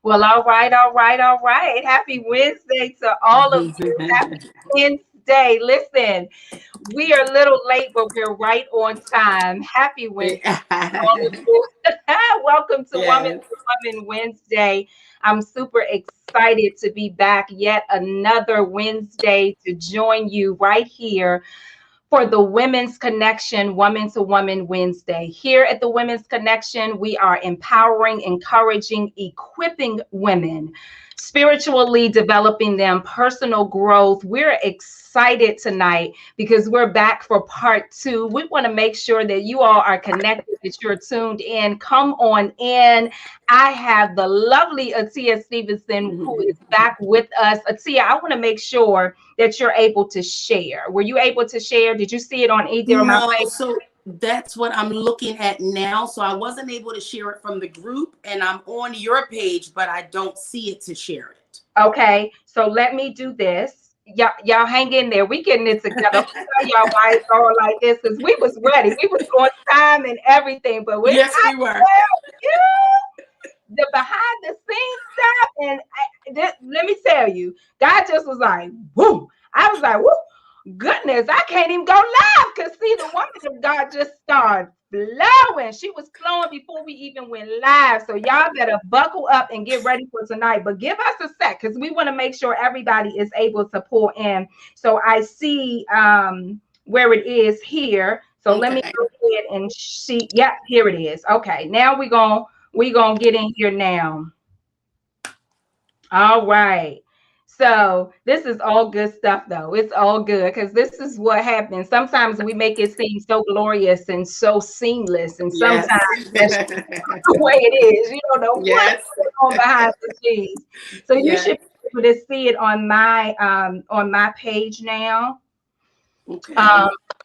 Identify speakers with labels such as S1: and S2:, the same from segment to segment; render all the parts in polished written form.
S1: Well, all right, all right, all right. Happy Wednesday to all of you. Happy Wednesday. Listen, we are a little late, but we're right on time. Happy Wednesday to all of you. Welcome to Woman
S2: Yes.
S1: to Woman Wednesday. I'm super excited to be back yet another Wednesday to join you right here for the Women's Connection, Woman to Woman Wednesday. Here at the Women's Connection, we are empowering, encouraging, equipping women, spiritually developing them, personal growth. We're excited tonight because we're back for part 2. We want to make sure that you all are connected, that you're tuned in. Come on in. I have the lovely Atiya Stevenson who is back with us. Atiya, I want to make sure that you're able to share. Were you able to share? Did you see it on either of my
S2: No,
S1: pages?
S2: so that's what I'm looking at now. So I wasn't able to share it from the group, and I'm on your page, but I don't see it to share it.
S1: Okay, so let me do this. Y'all hang in there. We getting it together. I'm gonna tell y'all why it's all like this, because we was ready. We was on time and everything, but when
S2: Yes,
S1: I
S2: we were.
S1: tell you the behind the scenes stuff, and let me tell you, God just was like, whoo. I was like, whoo. Goodness, I can't even go live because see, the woman of God just started flowing. She was flowing before we even went live. So y'all better buckle up and get ready for tonight. But give us a sec because we want to make sure everybody is able to pull in. So I see where it is here. So let me go ahead and see. Yep, here it is. Okay, now we're gonna get in here now. All right. So this is all good stuff, though. It's all good because this is what happens. Sometimes we make it seem so glorious and so seamless, and sometimes that's
S2: Yes.
S1: the way it is. You don't know what's
S2: Yes.
S1: going on behind the scenes. So you
S2: Yes.
S1: should be able to see it on my page now.
S2: Okay.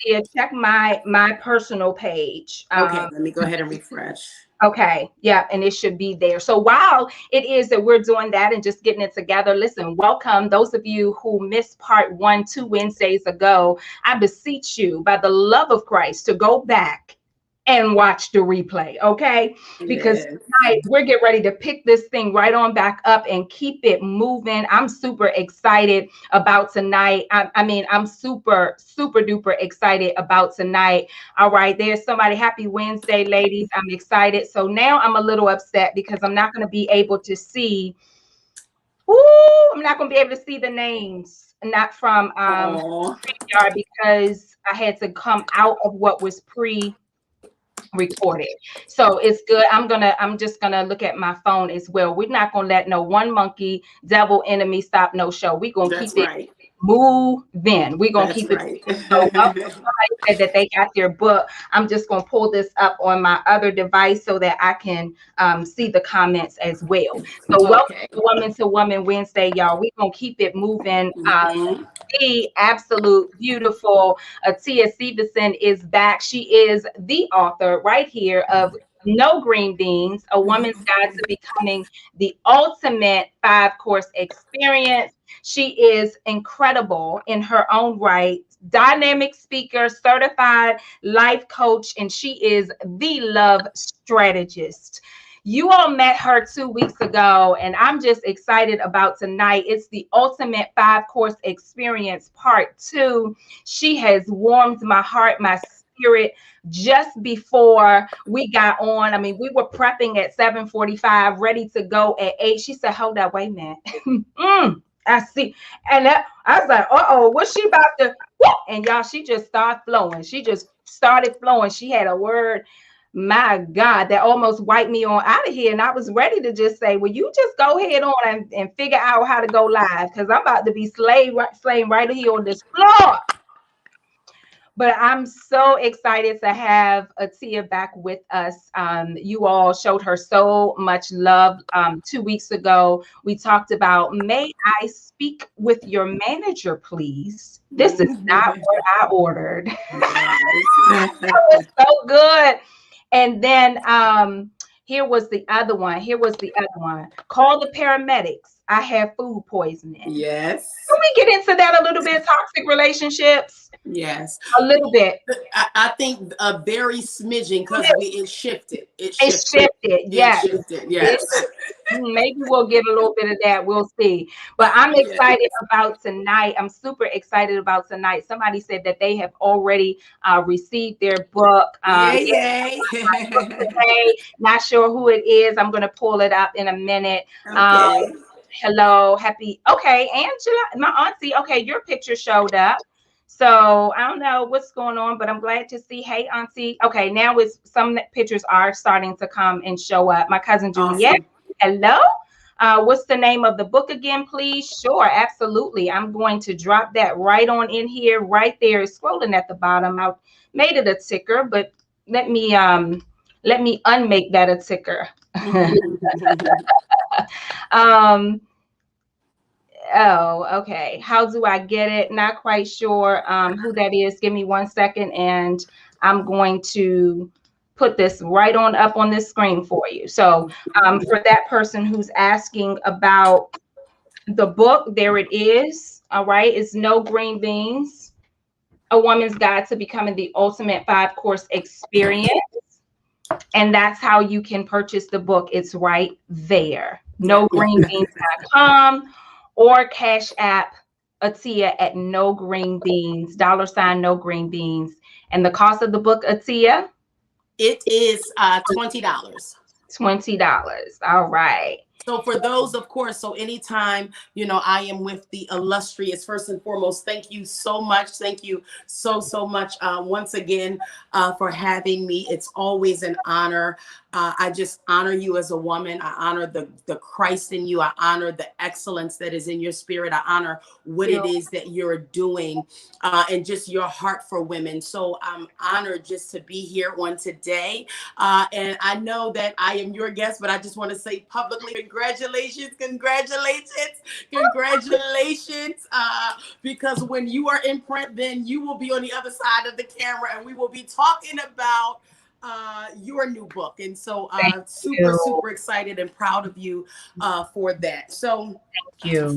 S1: Yeah, check my personal page.
S2: Okay, let me go ahead and refresh.
S1: Okay, yeah, and it should be there. So while it is that we're doing that and just getting it together, listen, welcome those of you who missed part 1 2 Wednesdays ago. I beseech you by the love of Christ to go back and watch the replay, okay? Because
S2: Yes.
S1: tonight we're getting ready to pick this thing right on back up and keep it moving. I'm super excited about tonight. I mean, I'm super duper excited about tonight. All right, there's somebody. Happy Wednesday, ladies. I'm excited. So now I'm a little upset because I'm not going to be able to see. I'm not going to be able to see the names, not from
S2: Oh,
S1: StreamYard because I had to come out of what was recorded. So it's good. I'm just gonna look at my phone as well. We're not gonna let no one monkey devil enemy stop no show. We're gonna keep
S2: that's
S1: it
S2: right.
S1: moving. We're gonna
S2: That's
S1: keep it.
S2: right.
S1: So somebody said that they got their book. I'm just gonna pull this up on my other device so that I can see the comments as well. So welcome
S2: Okay.
S1: to Woman Wednesday, y'all. We're gonna keep it moving.
S2: Mhm.
S1: The absolute beautiful Tia Stevenson is back. She is the author right here of No Green Beans, A Woman's Guide to Becoming the Ultimate 5-Course Experience. She is incredible in her own right, dynamic speaker, certified life coach, and she is the love strategist. You all met her 2 weeks ago, and I'm just excited about tonight. It's the Ultimate 5-Course Experience Part 2. She has warmed my heart, my spirit just before we got on. I mean, we were prepping at 7:45, ready to go at 8. She said, hold up, wait a minute. I see. And I was like, uh-oh, what's she about to? And y'all, she just started flowing. She just started flowing. She had a word, my God, that almost wiped me on out of here. And I was ready to just say, well, you just go ahead on and figure out how to go live because I'm about to be slaying right here on this floor. But I'm so excited to have Atiya back with us. You all showed her so much love 2 weeks ago. We talked about, may I speak with your manager, please? This is not what I ordered. That was so good. And then here was the other one. Call the paramedics. I have food poisoning.
S2: Yes.
S1: Can we get into that a little bit? Toxic relationships?
S2: Yes.
S1: A little bit.
S2: I think a very smidgen because it shifted. It
S1: It
S2: shifted.
S1: shifted.
S2: It
S1: Yes.
S2: shifted.
S1: It,
S2: Yes.
S1: maybe we'll get a little bit of that. We'll see. But I'm
S2: Yes.
S1: excited about tonight. I'm super excited about tonight. Somebody said that they have already received their book.
S2: Yay,
S1: Yeah, book
S2: yay.
S1: today. Not sure who it is. I'm going to pull it up in a minute. Um,
S2: Okay.
S1: hello, happy. Okay, Angela, my auntie. Okay, your picture showed up. So I don't know what's going on, but I'm glad to see. Hey, auntie. Okay, now it's some pictures are starting to come and show up. My cousin Juliet.
S2: Awesome.
S1: Hello. What's the name of the book again, please? Sure, absolutely. I'm going to drop that right on in here, right there. It's scrolling at the bottom. I made it a ticker, but let me unmake that a ticker. um, oh, okay. How do I get it? Not quite sure who that is. Give me 1 second, and I'm going to put this right on up on this screen for you. So for that person who's asking about the book, there it is. All right. It's No Green Beans, A Woman's Guide to Becoming the Ultimate 5-Course Experience. And that's how you can purchase the book. It's right there.
S2: Yeah.
S1: NoGreenBeans.com or Cash App Atiya at No Green Beans, $ No Green Beans. And the cost of the book, Atiya?
S2: It is $20.
S1: $20. All right.
S2: So for those, of course, so anytime, I am with the illustrious, first and foremost, thank you so much. Thank you so much once again for having me. It's always an honor. I just honor you as a woman. I honor the Christ in you. I honor the excellence that is in your spirit. I honor what it is that you're doing and just your heart for women. So I'm honored just to be here on today. And I know that I am your guest, but I just want to say publicly, congratulations, because when you are in print, then you will be on the other side of the camera and we will be talking about your new book. And so super excited and proud of you for that. So
S1: thank you.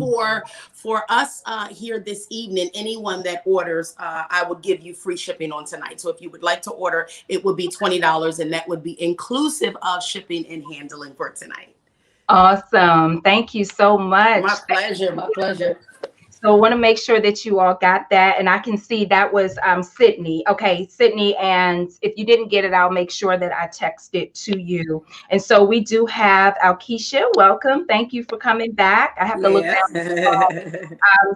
S2: For us here this evening, anyone that orders, I would give you free shipping on tonight. So if you would like to order, it would be $20 and that would be inclusive of shipping and handling for tonight.
S1: Awesome. Thank you so much.
S2: My pleasure. My pleasure.
S1: So I want to make sure that you all got that. And I can see that was Sydney. Okay, Sydney. And if you didn't get it, I'll make sure that I text it to you. And so we do have Alkeisha. Welcome. Thank you for coming back. I have to look down.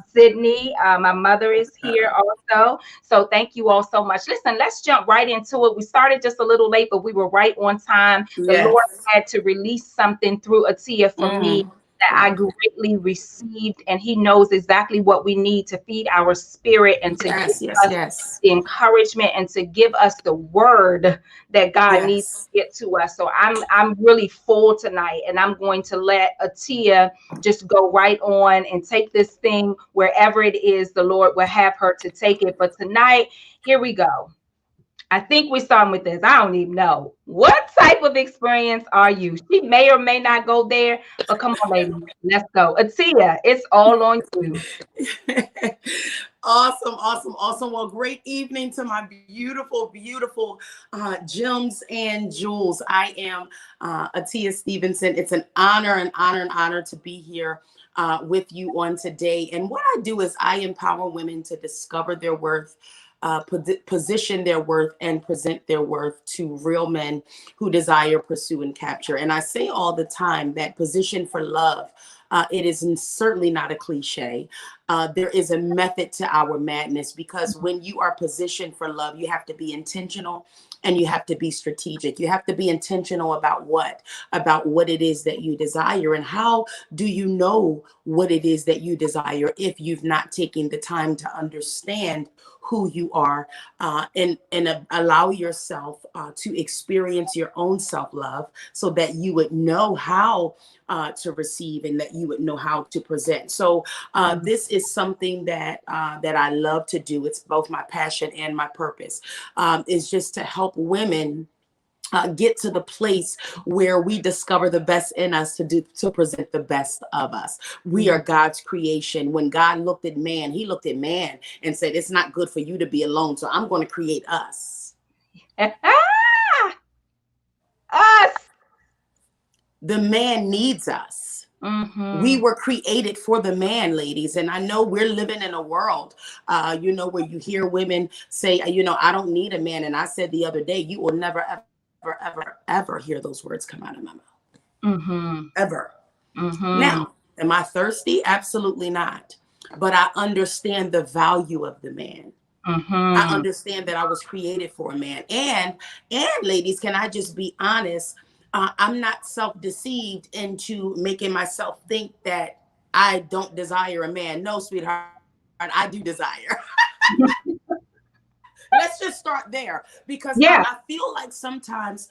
S1: Sydney, my mother is here also. So thank you all so much. Listen, let's jump right into it. We started just a little late, but we were right on time. The Lord had to release something through Atiya for me that I greatly received, and he knows exactly what we need to feed our spirit and to give us the encouragement and to give us the word that God needs to get to us. So I'm really full tonight, and I'm going to let Atiya just go right on and take this thing wherever it is the Lord will have her to take it. But tonight, here we go. I think we're starting with this. I don't even know. What type of experience are you? She may or may not go there, but come on, lady. Let's go. Atiya, it's all on you.
S2: Awesome. Well, great evening to my beautiful gems and jewels. I am Atiya Stevenson. It's an honor to be here with you on today. And what I do is I empower women to discover their worth, position their worth, and present their worth to real men who desire, pursue, and capture. And I say all the time that position for love, it is certainly not a cliche. There is a method to our madness, because when you are positioned for love, you have to be intentional and you have to be strategic. You have to be intentional about what it is that you desire. And how do you know what it is that you desire if you've not taken the time to understand who you are and allow yourself to experience your own self-love, so that you would know how to receive and that you would know how to present. So this is something that I love to do. It's both my passion and my purpose, is just to help women get to the place where we discover the best in us to present the best of us. We are God's creation. When God looked at man, he looked at man and said, it's not good for you to be alone, so I'm going to create us.
S1: Us.
S2: The man needs us.
S1: Mm-hmm.
S2: We were created for the man, ladies. And I know we're living in a world, where you hear women say, I don't need a man. And I said the other day, you will never, ever hear those words come out of my mouth.
S1: Mm-hmm.
S2: Ever.
S1: Mm-hmm.
S2: Now, am I thirsty? Absolutely not. But I understand the value of the man.
S1: Mm-hmm.
S2: I understand that I was created for a man. And ladies, can I just be honest? I'm not self-deceived into making myself think that I don't desire a man. No, sweetheart, I do desire. Let's just start there, because I feel like sometimes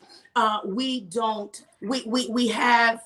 S2: we have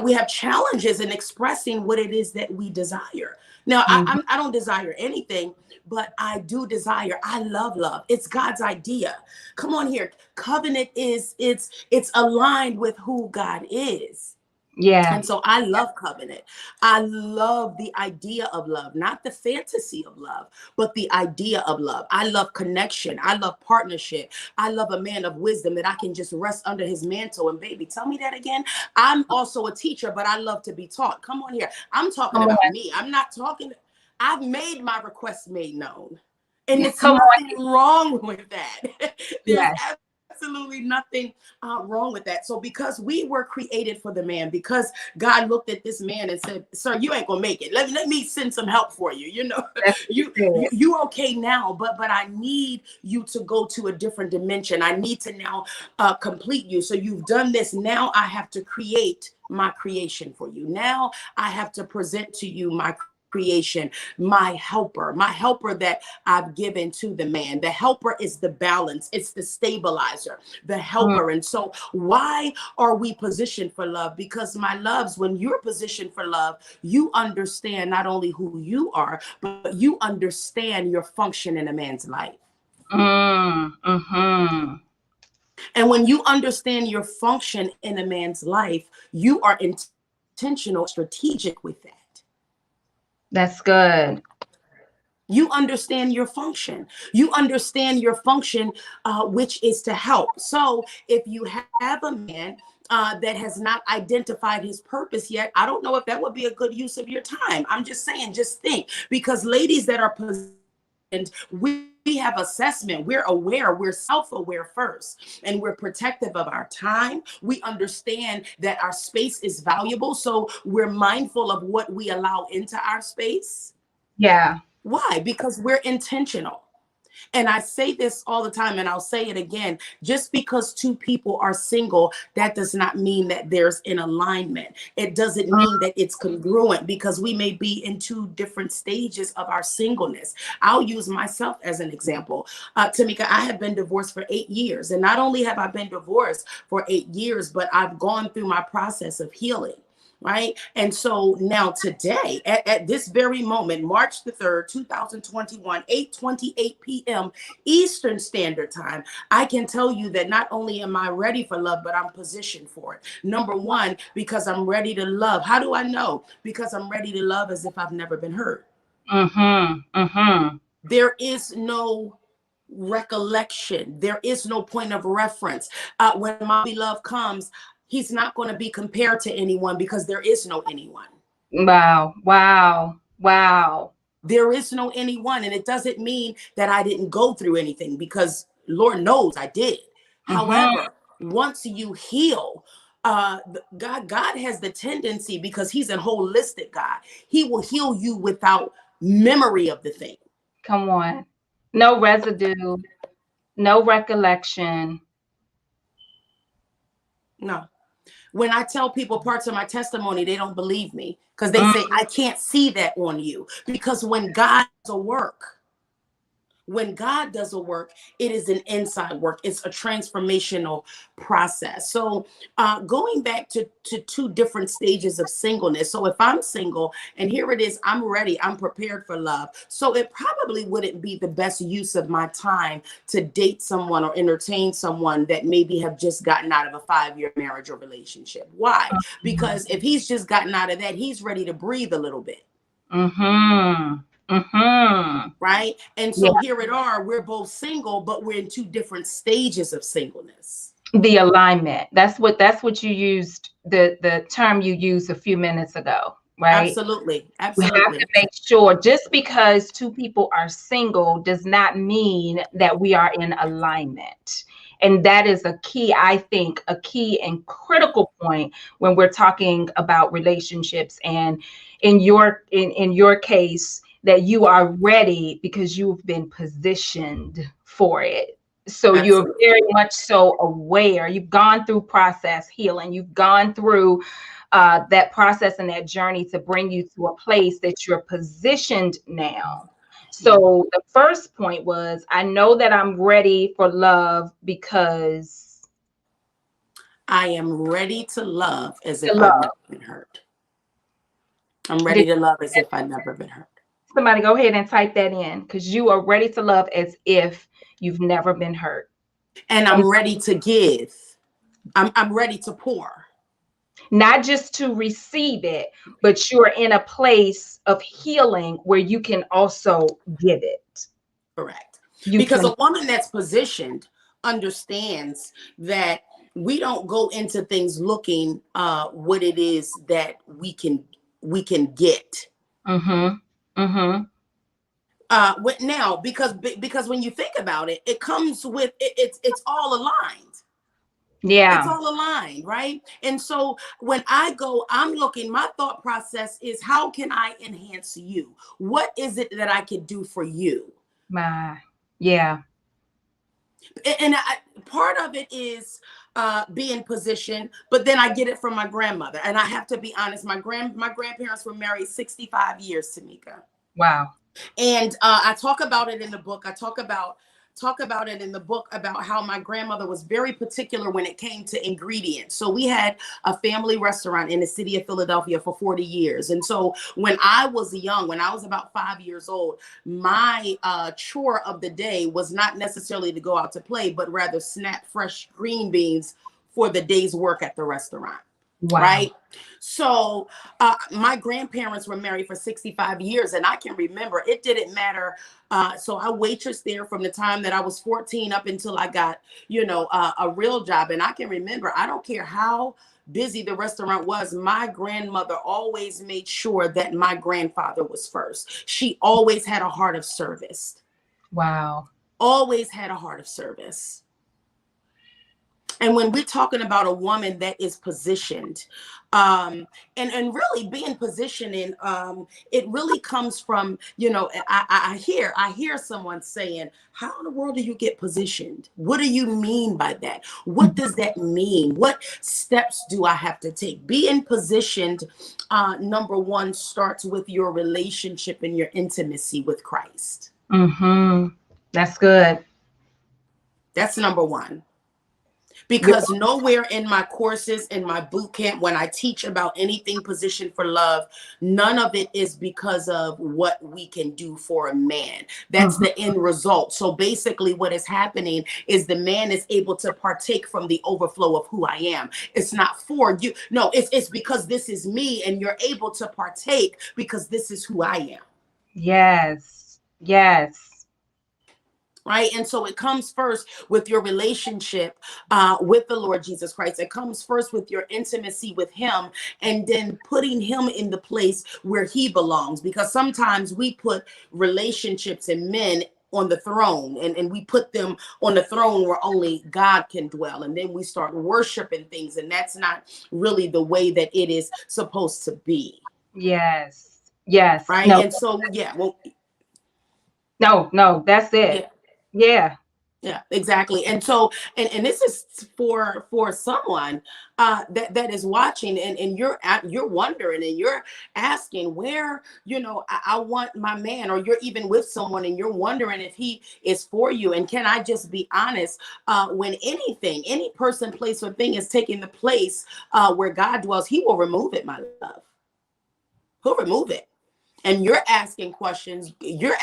S2: we have challenges in expressing what it is that we desire. Now, I don't desire anything, but I do desire. I love love. It's God's idea. Come on here. Covenant it's aligned with who God is.
S1: Yeah.
S2: And so I love covenant. I love the idea of love, not the fantasy of love, but the idea of love. I love connection. I love partnership. I love a man of wisdom that I can just rest under his mantle. And baby, tell me that again. I'm also a teacher, but I love to be taught. Come on here. I'm talking about me. I'm not talking. I've made my requests made known. And it's nothing wrong with that. There's absolutely nothing wrong with that. So because we were created for the man, because God looked at this man and said, sir, you ain't gonna make it. Let me send some help for you. You okay now, but I need you to go to a different dimension. I need to now complete you. So you've done this. Now I have to create my creation for you. Now I have to present to you my creation, my helper that I've given to the man. The helper is the balance. It's the stabilizer, the helper. And so why are we positioned for love? Because my loves, when you're positioned for love, you understand not only who you are, but you understand your function in a man's life.
S1: Mm-hmm.
S2: And when you understand your function in a man's life, you are intentional, strategic with that.
S1: That's good.
S2: You understand your function. You understand your function, which is to help. So if you have a man that has not identified his purpose yet, I don't know if that would be a good use of your time. I'm just saying, just think, because ladies that are positioned, we have assessment. We're aware. We're self-aware first, and we're protective of our time. We understand that our space is valuable, so we're mindful of what we allow into our space.
S1: Yeah.
S2: Why? Because we're intentional. And I say this all the time, and I'll say it again. Just because two people are single, that does not mean that there's an alignment. It doesn't mean that it's congruent, because we may be in two different stages of our singleness. I'll use myself as an example. Tameka, I have been divorced for 8 years. And not only have I been divorced for 8 years, but I've gone through my process of healing. Right. And so now today, at this very moment, March the 3rd, 2021, 8:28 p.m. Eastern Standard Time, I can tell you that not only am I ready for love, but I'm positioned for it. Number one, because I'm ready to love. How do I know? Because I'm ready to love as if I've never been hurt. There is no recollection. There is no point of reference. When my beloved comes, he's not going to be compared to anyone, because there is no anyone.
S1: Wow.
S2: There is no anyone. And it doesn't mean that I didn't go through anything, because Lord knows I did. However, once you heal, God has the tendency, because he's a holistic God, he will heal you without memory of the thing.
S1: Come on. No residue, no recollection.
S2: No. When I tell people parts of my testimony, they don't believe me, because they say, I can't see that on you. Because when God does a work, When God does a work, it is an inside work. It's a transformational process. So going back to two different stages of singleness. So if I'm single and here it is, I'm ready, I'm prepared for love. So it probably wouldn't be the best use of my time to date someone or entertain someone that maybe have just gotten out of a 5-year marriage or relationship. Why? Because if he's just gotten out of that, he's ready to breathe a little bit.
S1: Mm-hmm. Mm-hmm.
S2: Right. And
S1: Yeah.
S2: so here it are, we're both single, but we're in two different stages of singleness.
S1: The alignment. That's what you used, the term you used a few minutes ago, right?
S2: Absolutely.
S1: We have to
S2: Absolutely.
S1: make sure just because two people are single does not mean that we are in alignment. And that is a key, I think, a key and critical point when we're talking about relationships. And in your case, that you are ready because you've been positioned for it. So you're
S2: Absolutely.
S1: very much so aware. You've gone through process healing. You've gone through that process and that journey to bring you to a place that you're positioned now. So the first point was, I know that I'm ready for love because
S2: I am ready to love as
S1: to
S2: if I've
S1: love.
S2: never been hurt. I'm ready
S1: Did
S2: to love as if I've never been hurt.
S1: somebody go ahead and type that in? Because you are ready to love as if you've never been hurt.
S2: And
S1: And
S2: I'm ready to give. I'm ready to pour.
S1: not just to receive it, but you're in a place of healing where you can also give it.
S2: Correct.
S1: You
S2: Because
S1: can,
S2: a woman that's positioned understands that we don't go into things looking what it is that we can get.
S1: mm-hmm, mm-hmm.
S2: Now, because when you think about it, it comes with it's all aligned. It's
S1: Yeah.
S2: all aligned, right? And so when I go, I'm looking, my thought process is, how can I enhance you? What is it that I can do for you?
S1: My, yeah.
S2: And part of it is being positioned, but then I get it from my grandmother. And I have to be honest, my grandparents were married 65 years, Tameka.
S1: Wow.
S2: And I talk about it in the book. I talk about it in the book about how my grandmother was very particular when it came to ingredients. So we had a family restaurant in the city of Philadelphia for 40 years. And so when I was young, when I was about 5 years old, my chore of the day was not necessarily to go out to play, but rather snap fresh green beans for the day's work at the restaurant.
S1: Wow.
S2: Right. So my grandparents were married for 65 years. And I can remember it didn't matter. So I waitressed there from the time that I was 14 up until I got, a real job. And I can remember, I don't care how busy the restaurant was, my grandmother always made sure that my grandfather was first. She always had a heart of service.
S1: Wow.
S2: Always had a heart of service. And when we're talking about a woman that is positioned, and really being positioned in, it really comes from, I hear someone saying, how in the world do you get positioned? What do you mean by that? What does that mean? What steps do I have to take? Being positioned, number one, starts with your relationship and your intimacy with Christ.
S1: Mm-hmm. That's good.
S2: That's number one.
S1: You're,
S2: Because nowhere in my courses, in my boot camp, when I teach about anything positioned for love, none of it is because of what we can do for a man. That's
S1: mhm.
S2: the end result. So basically what is happening is the man is able to partake from the overflow of who I am. It's not for you. No, it's because this is me, and you're able to partake because this is who I am.
S1: Yes. Yes.
S2: Right. And so it comes first with your relationship with the Lord Jesus Christ. It comes first with your intimacy with him, and then putting him in the place where he belongs. Because sometimes we put relationships and men on the throne, and we put them on the throne where only God can dwell. And then we start worshiping things. And that's not really the way that it is supposed to be.
S1: Yes. Yes.
S2: Right.
S1: No,
S2: And so, yeah, well,
S1: no, that's it.
S2: yeah.
S1: Yeah.
S2: Yeah, exactly. And so, and this is for someone that is watching, and you're wondering, and you're asking where, I want my man, or you're even with someone and you're wondering if he is for you. And can I just be honest? When any person, place, or thing is taking the place where God dwells, he will remove it, my love. He'll remove it. And you're asking questions, you're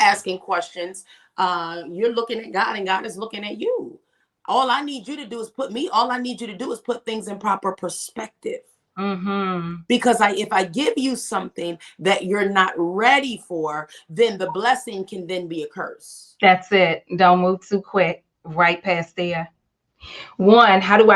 S2: looking at God, and God is looking at you. All I need you to do is put things in proper perspective. Because if I give you something that you're not ready for, then the blessing can then be a curse.
S1: That's it. Don't move too quick. Right past there. One, how do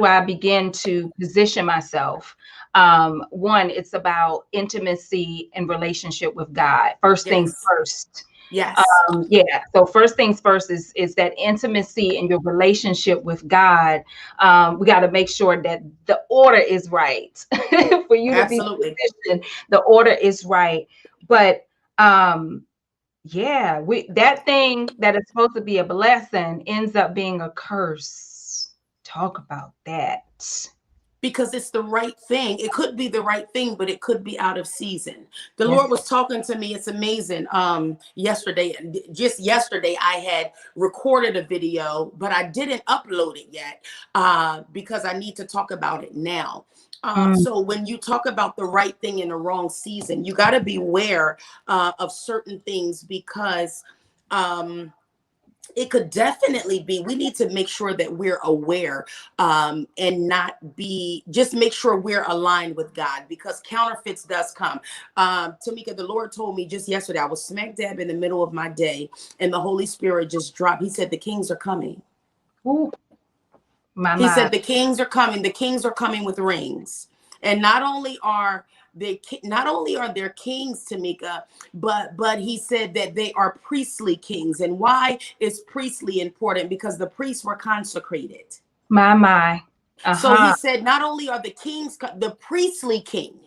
S1: I begin to position myself? One, it's about intimacy and relationship with God. First things
S2: Yes.
S1: first.
S2: Yes.
S1: Yeah. So first things first is that intimacy and your relationship with God. We got to make sure that the order is right for you to be
S2: Absolutely.
S1: positioned. The order is right. But yeah, that thing that is supposed to be a blessing ends up being a curse. Talk about that.
S2: Because it's the right thing. It could be the right thing, but it could be out of season. The
S1: Yes.
S2: Lord was talking to me. It's amazing. Just yesterday, I had recorded a video, but I didn't upload it yet because I need to talk about it now. So when you talk about the right thing in the wrong season, you got to beware of certain things, because it could definitely be, we need to make sure that we're aware, and not just make sure we're aligned with God, because counterfeits does come. Tameka, the Lord told me just yesterday, I was smack dab in the middle of my day, and the Holy Spirit just dropped. He said, the kings are coming.
S1: Ooh,
S2: He said, the kings are coming. The kings are coming with rings. And not only are there kings, Tameka, but he said that they are priestly kings. And why is priestly important? Because the priests were consecrated.
S1: My.
S2: So he said, not only are the kings, the priestly kings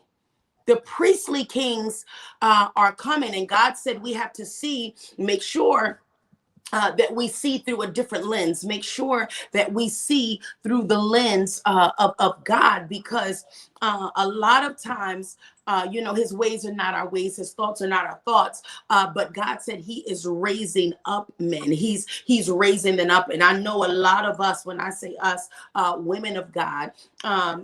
S2: are coming. And God said we have to make sure that we see through a different lens. Make sure that we see through the lens of God, because a lot of times, his ways are not our ways, his thoughts are not our thoughts. But God said he is raising up men. He's raising them up. And I know a lot of us, when I say us, women of God,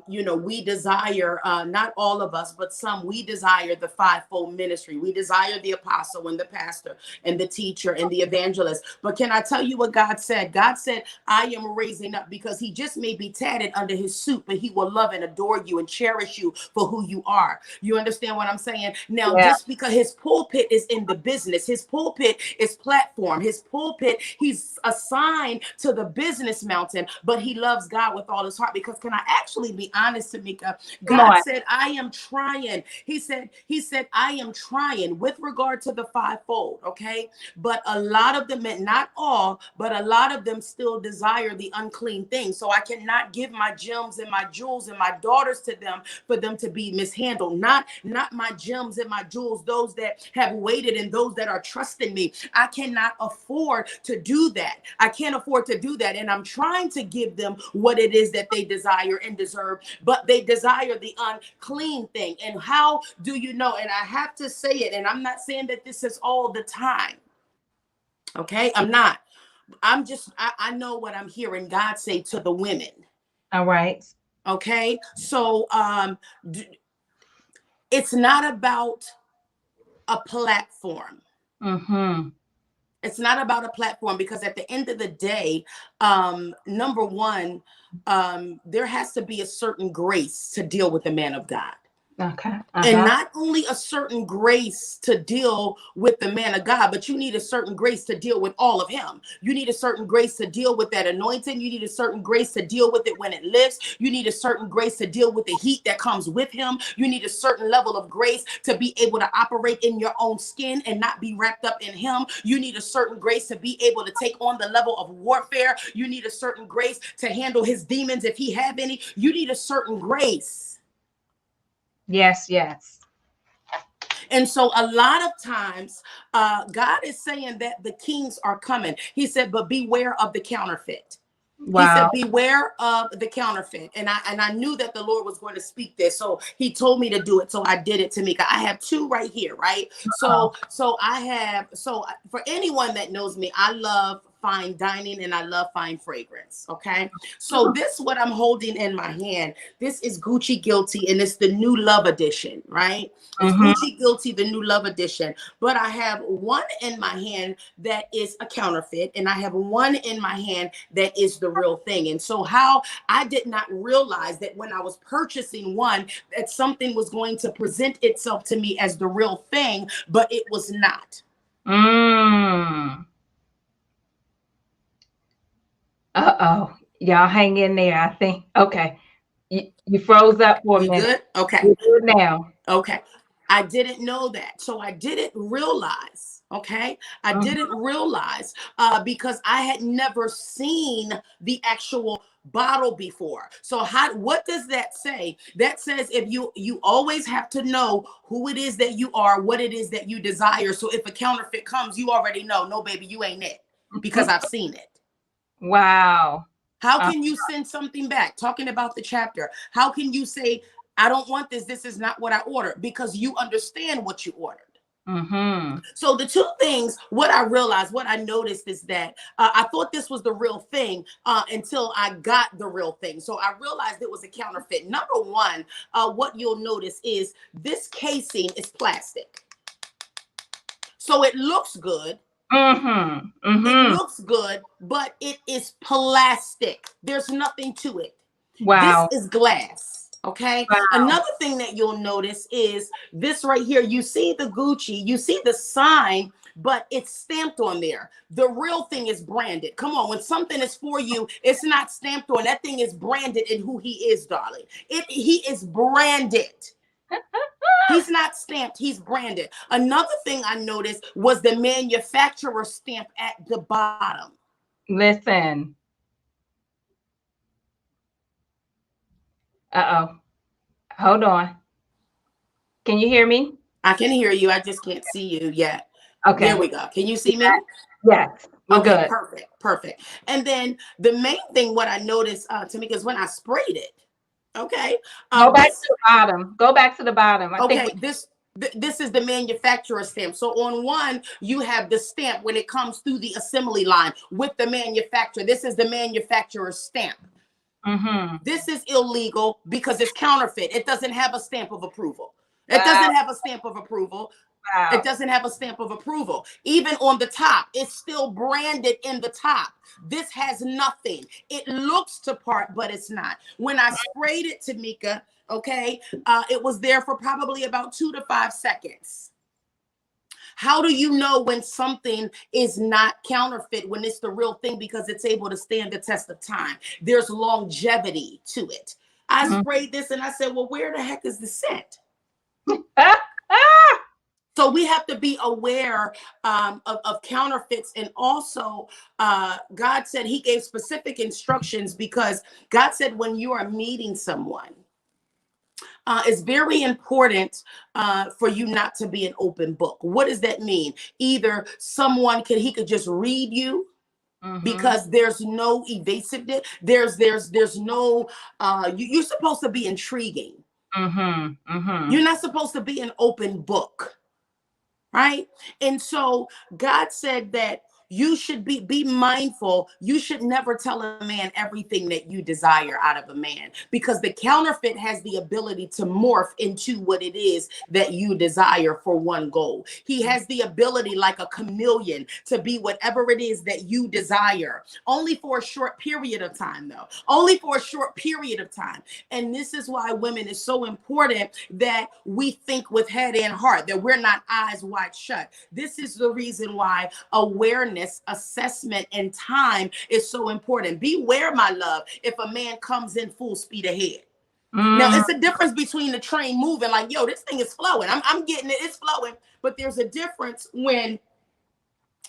S2: we desire, not all of us, but some, we desire the fivefold ministry. We desire the apostle and the pastor and the teacher and the evangelist. But can I tell you what God said? God said, I am raising up, because he just may be tatted under his suit, but he will love and adore you and cherish you for who you are. You understand what I'm saying? Now, just because his pulpit is in the business, his pulpit is platform, his pulpit, he's assigned to the business mountain, but he loves God with all his heart. Because can I actually be honest, Tameka? God said, I am trying. He said, I am trying with regard to the fivefold. Okay. But a lot of them, not all, but a lot of them still desire the unclean thing. So I cannot give my gems and my jewels and my daughters to them for them to be mishandled. Not my gems and my jewels, those that have waited and those that are trusting me. I cannot afford to do that. I can't afford to do that. And I'm trying to give them what it is that they desire and deserve, but they desire the unclean thing. And how do you know? And I have to say it, and I'm not saying that this is all the time. Okay, I'm not. I know what I'm hearing God say to the women.
S1: All right.
S2: Okay, so it's not about a platform. It's not about a platform, because at the end of the day, number one, there has to be a certain grace to deal with the man of God.
S1: Okay.
S2: And not only a certain grace to deal with the man of God, but you need a certain grace to deal with all of him. You need a certain grace to deal with that anointing. You need a certain grace to deal with it when it lifts. You need a certain grace to deal with the heat that comes with him. You need a certain level of grace to be able to operate in your own skin and not be wrapped up in him. You need a certain grace to be able to take on the level of warfare. You need a certain grace to handle his demons if he have any. You need a certain grace.
S1: Yes.
S2: And so a lot of times, God is saying that the kings are coming. He said, but beware of the counterfeit. He
S1: Wow.
S2: said, beware of the counterfeit. And I knew that the Lord was going to speak this. So he told me to do it. So I did it, Tameka. I have two right here, right?
S1: Oh.
S2: So for anyone that knows me, I love fine dining and I love fine fragrance. Okay. So this, what I'm holding in my hand, this is Gucci Guilty, and it's the new love edition, right? It's
S1: Mm-hmm.
S2: Gucci Guilty, the new love edition. But I have one in my hand that is a counterfeit, and I have one in my hand that is the real thing. And so how I did not realize that when I was purchasing one, that something was going to present itself to me as the real thing, but it was not.
S1: Mm. Uh-oh. Y'all hang in there, I think. Okay. You froze up for a
S2: We
S1: minute.
S2: good? Okay.
S1: You're good now.
S2: Okay. I didn't know that. So I didn't realize. Okay. I
S1: Mhm.
S2: didn't realize because I had never seen the actual bottle before. So what does that say? That says if you always have to know who it is that you are, what it is that you desire. So if a counterfeit comes, you already know, no, baby, you ain't it, because I've seen it.
S1: Wow.
S2: How can you send something back? Talking about the chapter, how can you say, I don't want this, this is not what I ordered? Because you understand what you ordered.
S1: Mm-hmm.
S2: So the two things, what I realized, what I noticed is that I thought this was the real thing until I got the real thing. So I realized it was a counterfeit. Number one, what you'll notice is this casing is plastic. So it looks good.
S1: Mm-hmm.
S2: It
S1: Mm-hmm.
S2: looks good, but it is plastic. There's nothing to it. This
S1: Wow.
S2: is glass. Okay.
S1: Wow.
S2: Another thing that you'll notice is this right here. You see the Gucci, you see the sign, but it's stamped on there. The real thing is branded. Come on. When something is for you, it's not stamped on. That thing is branded in who he is, darling. He is branded. He's not stamped, he's branded. Another thing I noticed was the manufacturer stamp at the bottom.
S1: Listen. Uh-oh. Hold on. Can you hear me?
S2: I can hear you. I just can't see you yet. There
S1: Okay.
S2: we go. Can you see me?
S1: Yes. We're
S2: Okay,
S1: good.
S2: perfect, perfect. And then the main thing, what I noticed to me, is when I sprayed it. Okay,
S1: Go back to
S2: this.
S1: the bottom. Go back to the bottom. I think we.
S2: Okay, this is the manufacturer stamp. So on one, you have the stamp when it comes through the assembly line with the manufacturer. This is the manufacturer stamp.
S1: Mm-hmm.
S2: This is illegal because it's counterfeit. It doesn't have a stamp of approval. It
S1: Wow.
S2: doesn't have a stamp of approval. It
S1: Wow.
S2: doesn't have a stamp of approval. Even on the top, it's still branded in the top. This has nothing. It looks to part, but it's not. When I sprayed it, Tameka, okay, it was there for probably about 2 to 5 seconds. How do you know when something is not counterfeit, when it's the real thing? Because it's able to stand the test of time. There's longevity to it. I
S1: Mm-hmm.
S2: sprayed this and I said, well, where the heck is the scent?
S1: Ah, ah.
S2: So we have to be aware of counterfeits. And also, God said he gave specific instructions, because God said when you are meeting someone, it's very important for you not to be an open book. What does that mean? Either he could just read you,
S1: Mm-hmm.
S2: because there's no evasiveness. There's no, you're supposed to be intriguing.
S1: Mm-hmm. Mm-hmm.
S2: You're not supposed to be an open book. Right. And so God said that you should be mindful. You should never tell a man everything that you desire out of a man, because the counterfeit has the ability to morph into what it is that you desire for one goal. He has the ability, like a chameleon, to be whatever it is that you desire, only for a short period of time, though, only for a short period of time. And this is why women is so important, that we think with head and heart, that we're not eyes wide shut. This is the reason why awareness, assessment, and time is so important. Beware, my love, if a man comes in full speed ahead. Now,
S1: Mm-hmm.
S2: it's a difference between the train moving, like, yo, this thing is flowing. I'm getting it. It's flowing. But there's a difference when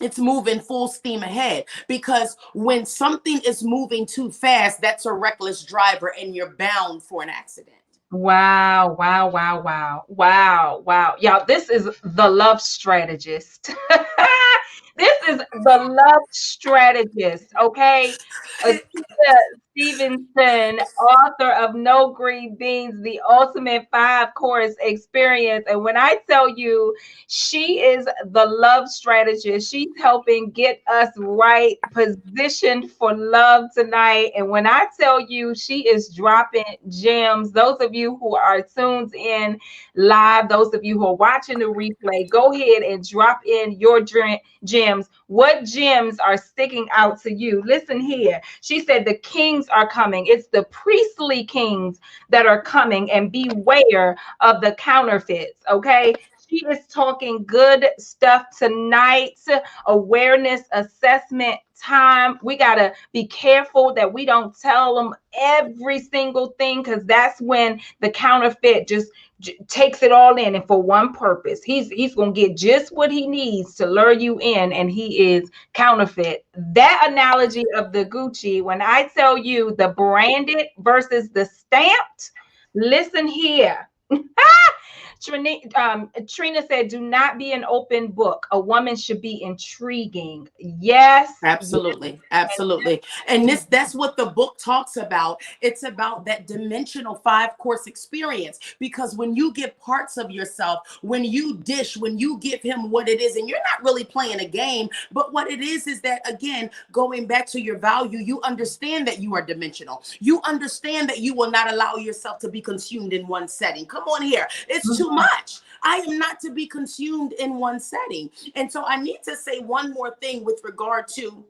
S2: it's moving full steam ahead, because when something is moving too fast, that's a reckless driver and you're bound for an accident.
S1: Wow, wow, wow, wow, wow, wow. Y'all, this is the love strategist. This is the love strategist, okay? Atiya Stevenson, author of No Green Beans, the ultimate 5 course experience. And when I tell you, she is the love strategist, she's helping get us right positioned for love tonight. And when I tell you, she is dropping gems. Those of you who are tuned in live, those of you who are watching the replay, go ahead and drop in your gems. What gems are sticking out to you? Listen here. She said the kings are coming. It's the priestly kings that are coming, and beware of the counterfeits. Okay. She is talking good stuff tonight. Awareness assessment time. We got to be careful that we don't tell them every single thing, because that's when the counterfeit just takes it all in, and for one purpose. He's going to get just what he needs to lure you in, and he is counterfeit. That analogy of the Gucci, when I tell you the branded versus the stamped, listen here. Trina said, do not be an open book. A woman should be intriguing. Yes, yes.
S2: Absolutely. Absolutely. And that's what the book talks about. It's about that dimensional 5 course experience, because when you give parts of yourself, when you dish, when you give him what it is, and you're not really playing a game, but what it is that, again, going back to your value, you understand that you are dimensional. You understand that you will not allow yourself to be consumed in one setting. Come on here. It's too much. I am not to be consumed in one setting. And so I need to say one more thing with regard to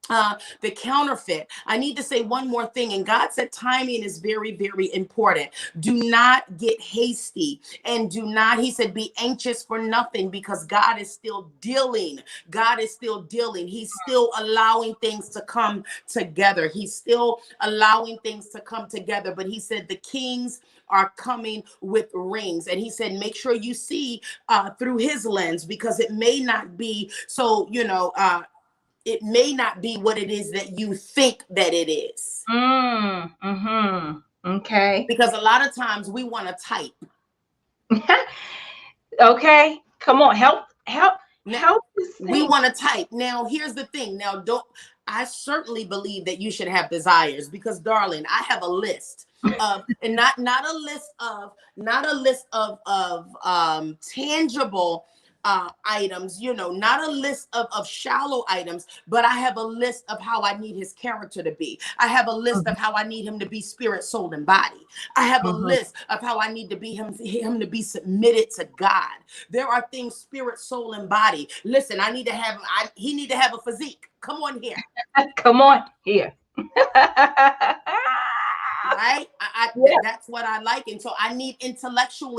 S2: the counterfeit. I need to say one more thing. And God said timing is very, very important. Do not get hasty, and do not, he said, be anxious for nothing, because God is still dealing. God is still dealing. He's still allowing things to come together. He's still allowing things to come together. But he said the kings are coming with rings. And he said, make sure you see through his lens, because it may not be so, it may not be what it is that you think that it is.
S1: Okay.
S2: Because a lot of times we want to type.
S1: Okay. Come on. Help.
S2: We want to type. Now, here's the thing. Now, I certainly believe that you should have desires, because, darling, I have a list of, and not a list of tangible items, not a list of shallow items, but I have a list of how I need his character to be. I have a list of how I need him to be spirit, soul, and body. I have a list of how I need to be him to be submitted to God. There are things, spirit, soul, and body. Listen, he need to have a physique. Come on here.
S1: Come on here.
S2: Right? That's what I like. And so I need intellectual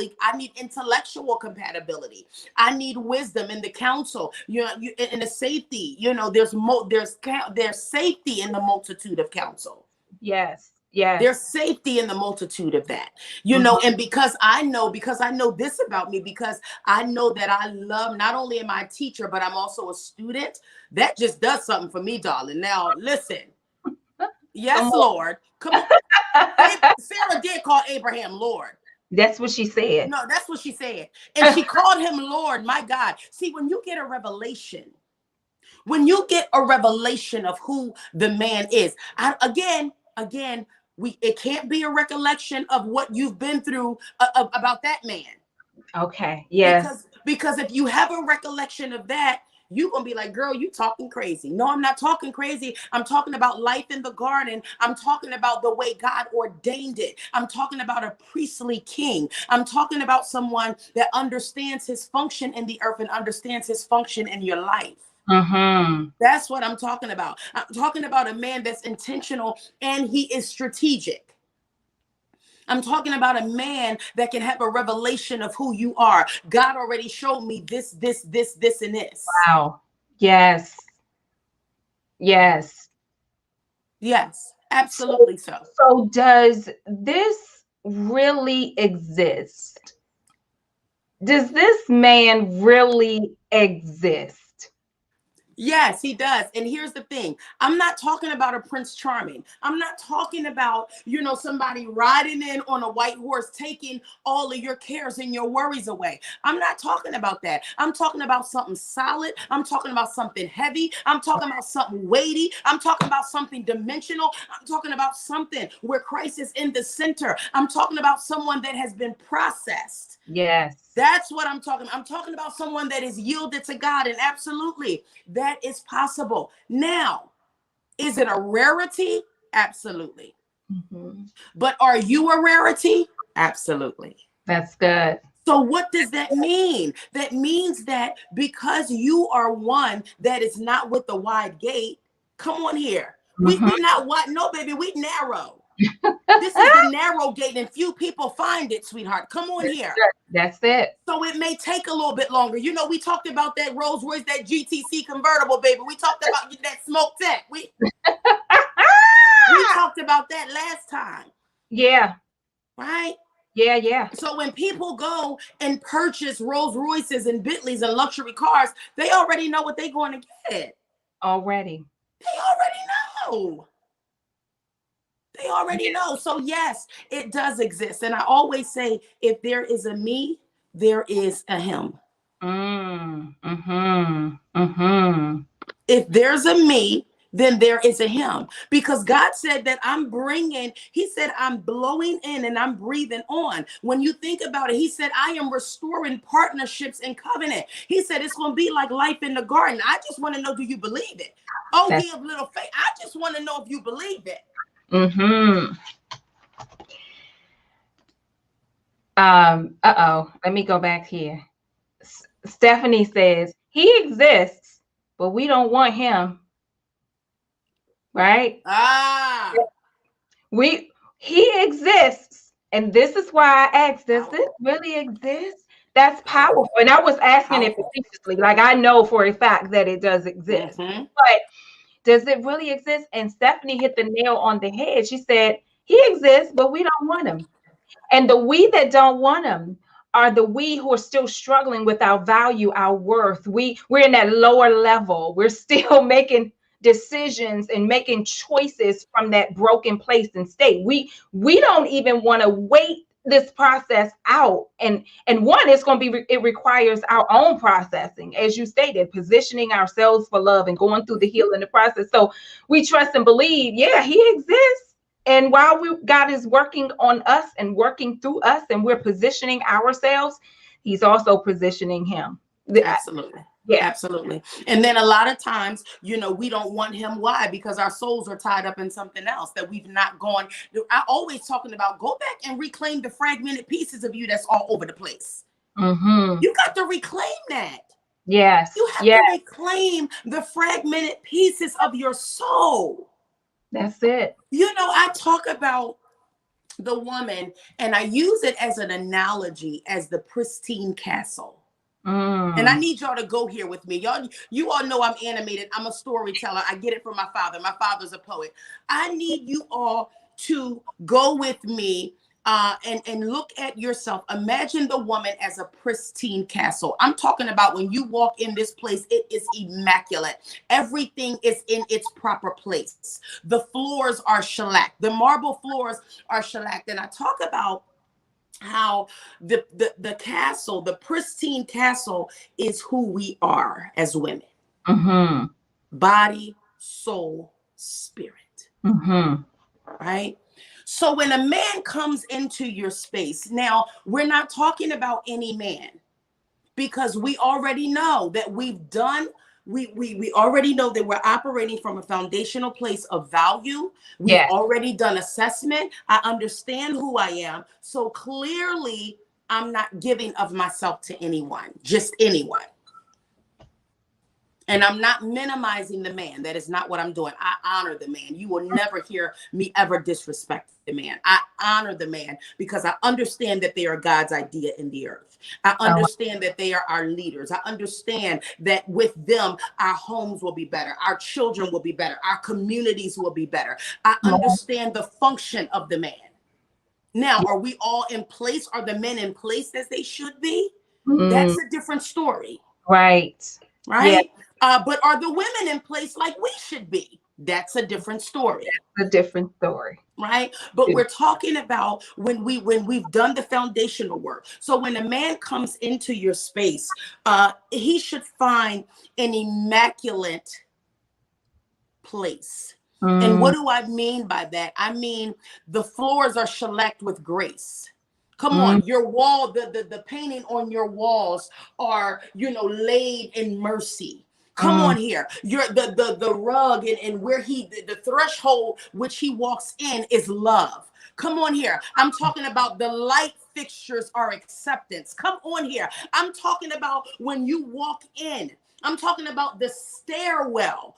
S2: compatibility. I need wisdom in the counsel, in the safety. There's safety in the multitude of counsel.
S1: Yes.
S2: There's safety in the multitude of that, and because I know this about me, because I know that I love, not only am I a teacher, but I'm also a student. That just does something for me, darling. Now, listen. Yes, Lord. Come on. Sarah did call Abraham Lord.
S1: That's what she said.
S2: No, that's what she said. And she called him Lord. My God. See, when you get a revelation of who the man is, again, it can't be a recollection of what you've been through about that man.
S1: Okay. Yes.
S2: Because if you have a recollection of that, you're going to be like, girl, you talking crazy. No, I'm not talking crazy. I'm talking about life in the garden. I'm talking about the way God ordained it. I'm talking about a priestly king. I'm talking about someone that understands his function in the earth and understands his function in your life. That's what I'm talking about. I'm talking about a man that's intentional and he is strategic. I'm talking about a man that can have a revelation of who you are. God already showed me this, and this.
S1: Wow. Yes. Yes.
S2: Yes, absolutely so.
S1: So does this really exist? Does this man really exist?
S2: Yes, he does. And here's the thing. I'm not talking about a Prince Charming. I'm not talking about, somebody riding in on a white horse, taking all of your cares and your worries away. I'm not talking about that. I'm talking about something solid. I'm talking about something heavy. I'm talking about something weighty. I'm talking about something dimensional. I'm talking about something where Christ is in the center. I'm talking about someone that has been processed.
S1: Yes.
S2: That's what I'm talking about. I'm talking about someone that is yielded to God, and absolutely, that is possible. Now, is it a rarity? Absolutely.
S1: Mm-hmm.
S2: But are you a rarity? Absolutely.
S1: That's good.
S2: So what does that mean? That means that because you are one that is not with the wide gate, come on here. We not wide. No, baby, we narrow. This is the narrow gate, and few people find it, sweetheart. Come on here.
S1: That's it.
S2: So it may take a little bit longer. We talked about that Rolls Royce, that GTC convertible, baby. We talked about that smoke tech. We talked about that last time.
S1: Yeah.
S2: Right?
S1: Yeah.
S2: So when people go and purchase Rolls Royces and Bentleys and luxury cars, they already know what they're going to get.
S1: Already.
S2: They already know. They already know. So yes, it does exist. And I always say, if there is a me, there is a him. If there's a me, then there is a him. Because God said that he said, I'm blowing in and I'm breathing on. When you think about it, he said, I am restoring partnerships and covenant. He said, it's going to be like life in the garden. I just want to know, do you believe it? Oh, ye of little faith. I just want to know if you believe it.
S1: Let me go back here. Stephanie says he exists, but we don't want him. Right? He exists, and this is why I asked, does this really exist? That's powerful. And I was asking it facetiously, like I know for a fact that it does exist, but does it really exist? And Stephanie hit the nail on the head. She said, he exists, but we don't want him. And the we that don't want him are the we who are still struggling with our value, our worth. We're in that lower level. We're still making decisions and making choices from that broken place and state. We don't even want to wait this process out. And one, it's going to be, it requires our own processing, as you stated, positioning ourselves for love and going through the healing the process. So we trust and believe, yeah, he exists. And while God is working on us and working through us, and we're positioning ourselves, he's also positioning him.
S2: Absolutely. Yeah, absolutely. And then a lot of times, we don't want him. Why? Because our souls are tied up in something else that we've not gone. I always talking about, go back and reclaim the fragmented pieces of you that's all over the place. You got to reclaim that.
S1: Yes.
S2: You have to reclaim the fragmented pieces of your soul.
S1: That's it.
S2: I talk about the woman, and I use it as an analogy as the pristine castle. And I need y'all to go here with me. You all know I'm animated. I'm a storyteller. I get it from my father. My father's a poet. I need you all to go with me and look at yourself. Imagine the woman as a pristine castle. I'm talking about when you walk in this place, it is immaculate. Everything is in its proper place. The floors are shellacked. The marble floors are shellacked. And I talk about how the castle, the pristine castle, is who we are as women. Body, soul, spirit. Right? So when a man comes into your space, now we're not talking about any man, because we already know that we already know that we're operating from a foundational place of value. We've already done assessment. I understand who I am. So clearly, I'm not giving of myself to anyone, just anyone. And I'm not minimizing the man. That is not what I'm doing. I honor the man. You will never hear me ever disrespect the man. I honor the man because I understand that they are God's idea in the earth. I understand that they are our leaders. I understand that with them, our homes will be better. Our children will be better. Our communities will be better. I understand the function of the man. Now, are we all in place? Are the men in place as they should be? That's a different story.
S1: Right.
S2: Right? But are the women in place like we should be? That's a different story.
S1: A different story.
S2: Right? But we're talking about when we've done the foundational work. So when a man comes into your space, he should find an immaculate place. And what do I mean by that? I mean, the floors are shellacked with grace. Come on, your wall, the painting on your walls are, laid in mercy. Come on here. The rug and where the threshold which he walks in is love. Come on here. I'm talking about the light fixtures are acceptance. Come on here. I'm talking about when you walk in. I'm talking about the stairwell.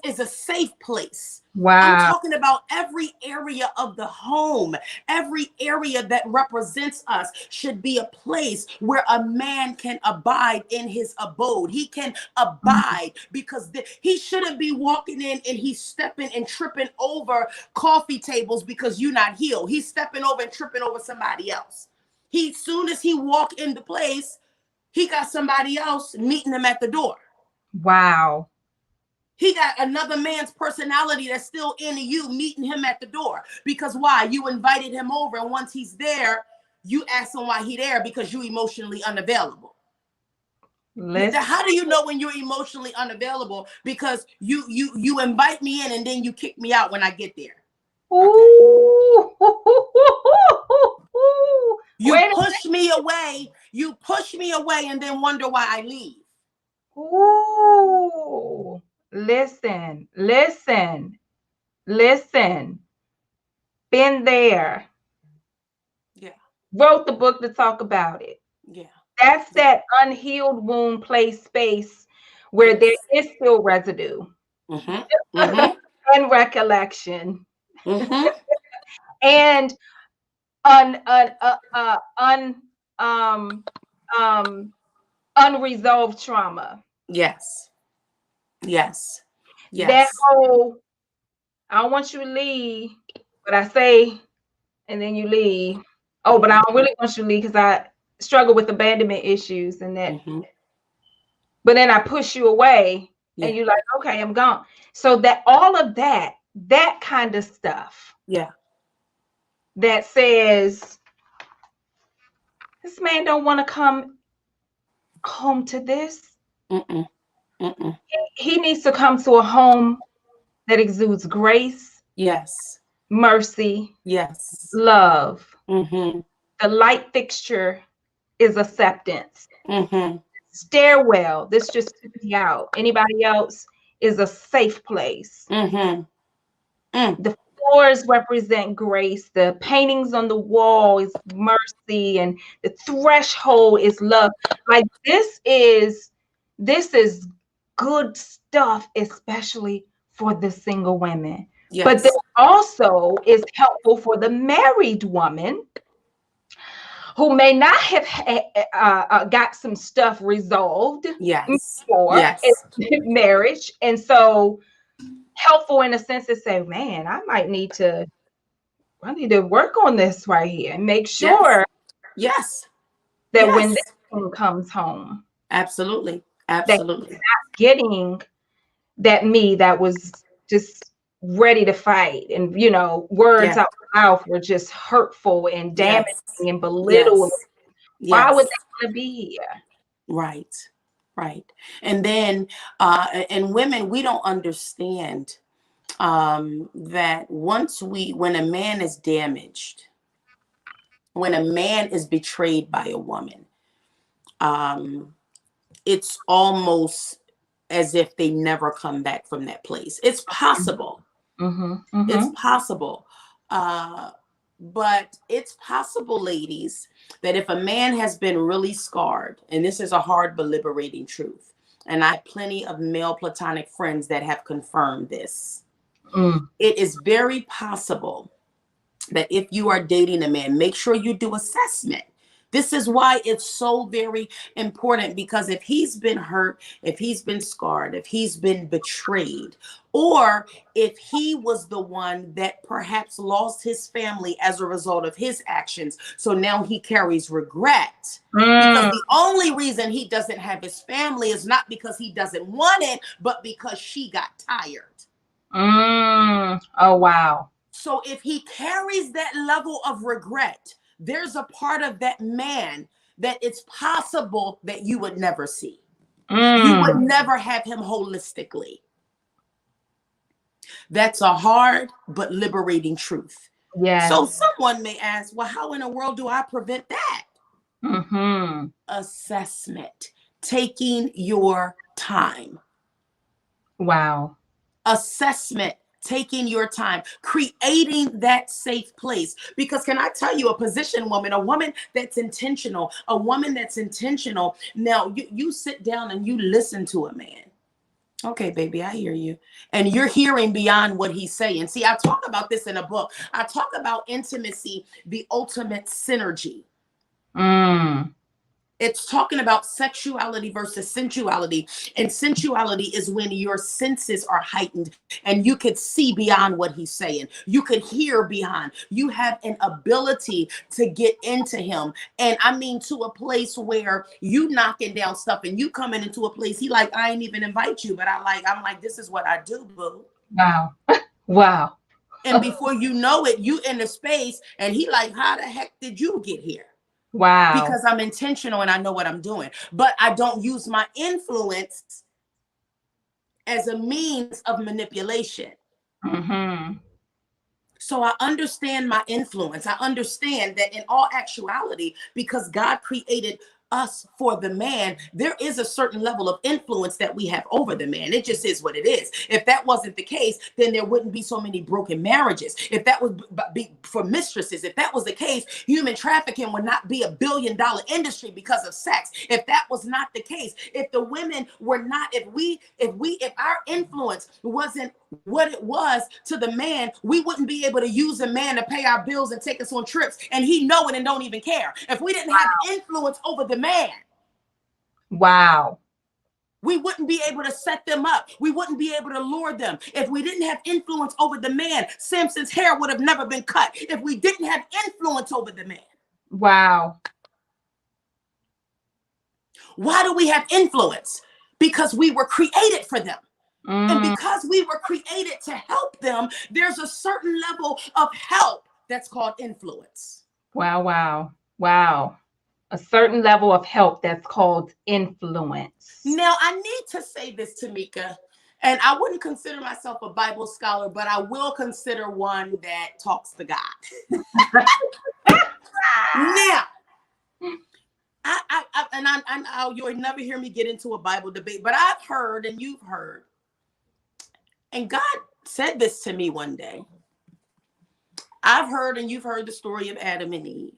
S2: Is a safe place.
S1: Wow.
S2: I'm talking about every area of the home, every area that represents us should be a place where a man can abide in his abode. He can abide because he shouldn't be walking in and he's stepping and tripping over coffee tables because you're not healed. He's stepping over and tripping over somebody else. Soon as he walk in the place, he got somebody else meeting him at the door.
S1: Wow.
S2: He got another man's personality that's still in you meeting him at the door. Because why? You invited him over, and once he's there, you ask him why he's there because you're emotionally unavailable. How do you know when you're emotionally unavailable? Because you invite me in and then you kick me out when I get there.
S1: Ooh.
S2: You push me away. You push me away and then wonder why I leave.
S1: Ooh. Listen. Been there.
S2: Yeah.
S1: Wrote the book to talk about it.
S2: Yeah.
S1: That's that unhealed wound place space where there is still residue and recollection and unresolved trauma.
S2: Yes.
S1: That whole, I don't want you to leave, but I say, and then you leave. Oh, but I don't really want you to leave because I struggle with abandonment issues and that. But then I push you away and you're like, okay, I'm gone. So that all of that kind of stuff.
S2: Yeah.
S1: That says, this man don't want to come home to this. He needs to come to a home that exudes grace.
S2: Yes.
S1: Mercy.
S2: Yes.
S1: Love. The light fixture is acceptance. Stairwell, this just took me out. Anybody else is a safe place. The floors represent grace. The paintings on the wall is mercy, and the threshold is love. Like this is good stuff, especially for the single women.
S2: Yes.
S1: But this also is helpful for the married woman who may not have got some stuff resolved before marriage. And so helpful in a sense to say, man, I need to work on this right here and make sure that when this one comes home.
S2: Absolutely.
S1: That he's not getting that me that was just ready to fight, and words out loud were just hurtful and damaging and belittling. Why would they want to be here?
S2: Right. And then and women, we don't understand that when a man is damaged, when a man is betrayed by a woman, it's almost as if they never come back from that place. It's possible. It's possible. But it's possible, ladies, that if a man has been really scarred, and this is a hard but liberating truth, and I have plenty of male platonic friends that have confirmed this, it is very possible that if you are dating a man, make sure you do assessment This is why it's so very important, because if he's been hurt, if he's been scarred, if he's been betrayed, or if he was the one that perhaps lost his family as a result of his actions, so now he carries regret. Because
S1: Mm,
S2: the only reason he doesn't have his family is not because he doesn't want it, but because she got tired.
S1: oh, wow.
S2: So if he carries that level of regret, there's a part of that man that it's possible that you would never see. You would
S1: Mm,
S2: never have him holistically. That's a hard but liberating truth. So
S1: yes.
S2: someone may ask, well, how in the world do I prevent that?
S1: Mm-hmm.
S2: Assessment, taking your time.
S1: Wow.
S2: Assessment, taking your time, creating that safe place. Because can I tell you, a position woman, a woman that's intentional, a woman that's intentional. Now you sit down and you listen to a man. Okay, baby, I hear you. And you're hearing beyond what he's saying. See, I talk about this in a book. I talk about intimacy, the ultimate synergy.
S1: Mm,
S2: It's talking about sexuality versus sensuality. And sensuality is when your senses are heightened and you could see beyond what he's saying. You could hear beyond. You have an ability to get into him. And I mean, to a place where you knocking down stuff and you coming into a place, he like, I ain't even invite you, but I'm like, this is what I do, boo.
S1: wow. Wow.
S2: And before you know it, you in the space and he like, how the heck did you get here?
S1: Wow.
S2: Because I'm intentional and I know what I'm doing. But I don't use my influence as a means of manipulation.
S1: Mm-hmm.
S2: So I understand my influence. I understand that in all actuality, because God created us for the man, there is a certain level of influence that we have over the man. It just is what it is. If that wasn't the case, then there wouldn't be so many broken marriages. If that would be for mistresses, if that was the case, human trafficking would not be $1 billion industry because of sex. If that was not the case, if the women were not, if our influence wasn't what it was to the man, we wouldn't be able to use a man to pay our bills and take us on trips, and he know it and don't even care. If we didn't have influence over the man,
S1: Wow.
S2: we wouldn't be able to set them up. We wouldn't be able to lure them. If we didn't have influence over the man, Samson's hair would have never been cut. If we didn't have influence over the man,
S1: Wow.
S2: why do we have influence? Because we were created for them. And
S1: Mm,
S2: because we were created to help them, there's a certain level of help that's called influence.
S1: wow. Wow. Wow. A certain level of help that's called influence.
S2: Now, I need to say this, Tameka, and I wouldn't consider myself a Bible scholar, but I will consider one that talks to God. Now, you'll never hear me get into a Bible debate, but I've heard, and you've heard, and God said this to me one day. I've heard, and you've heard the story of Adam and Eve.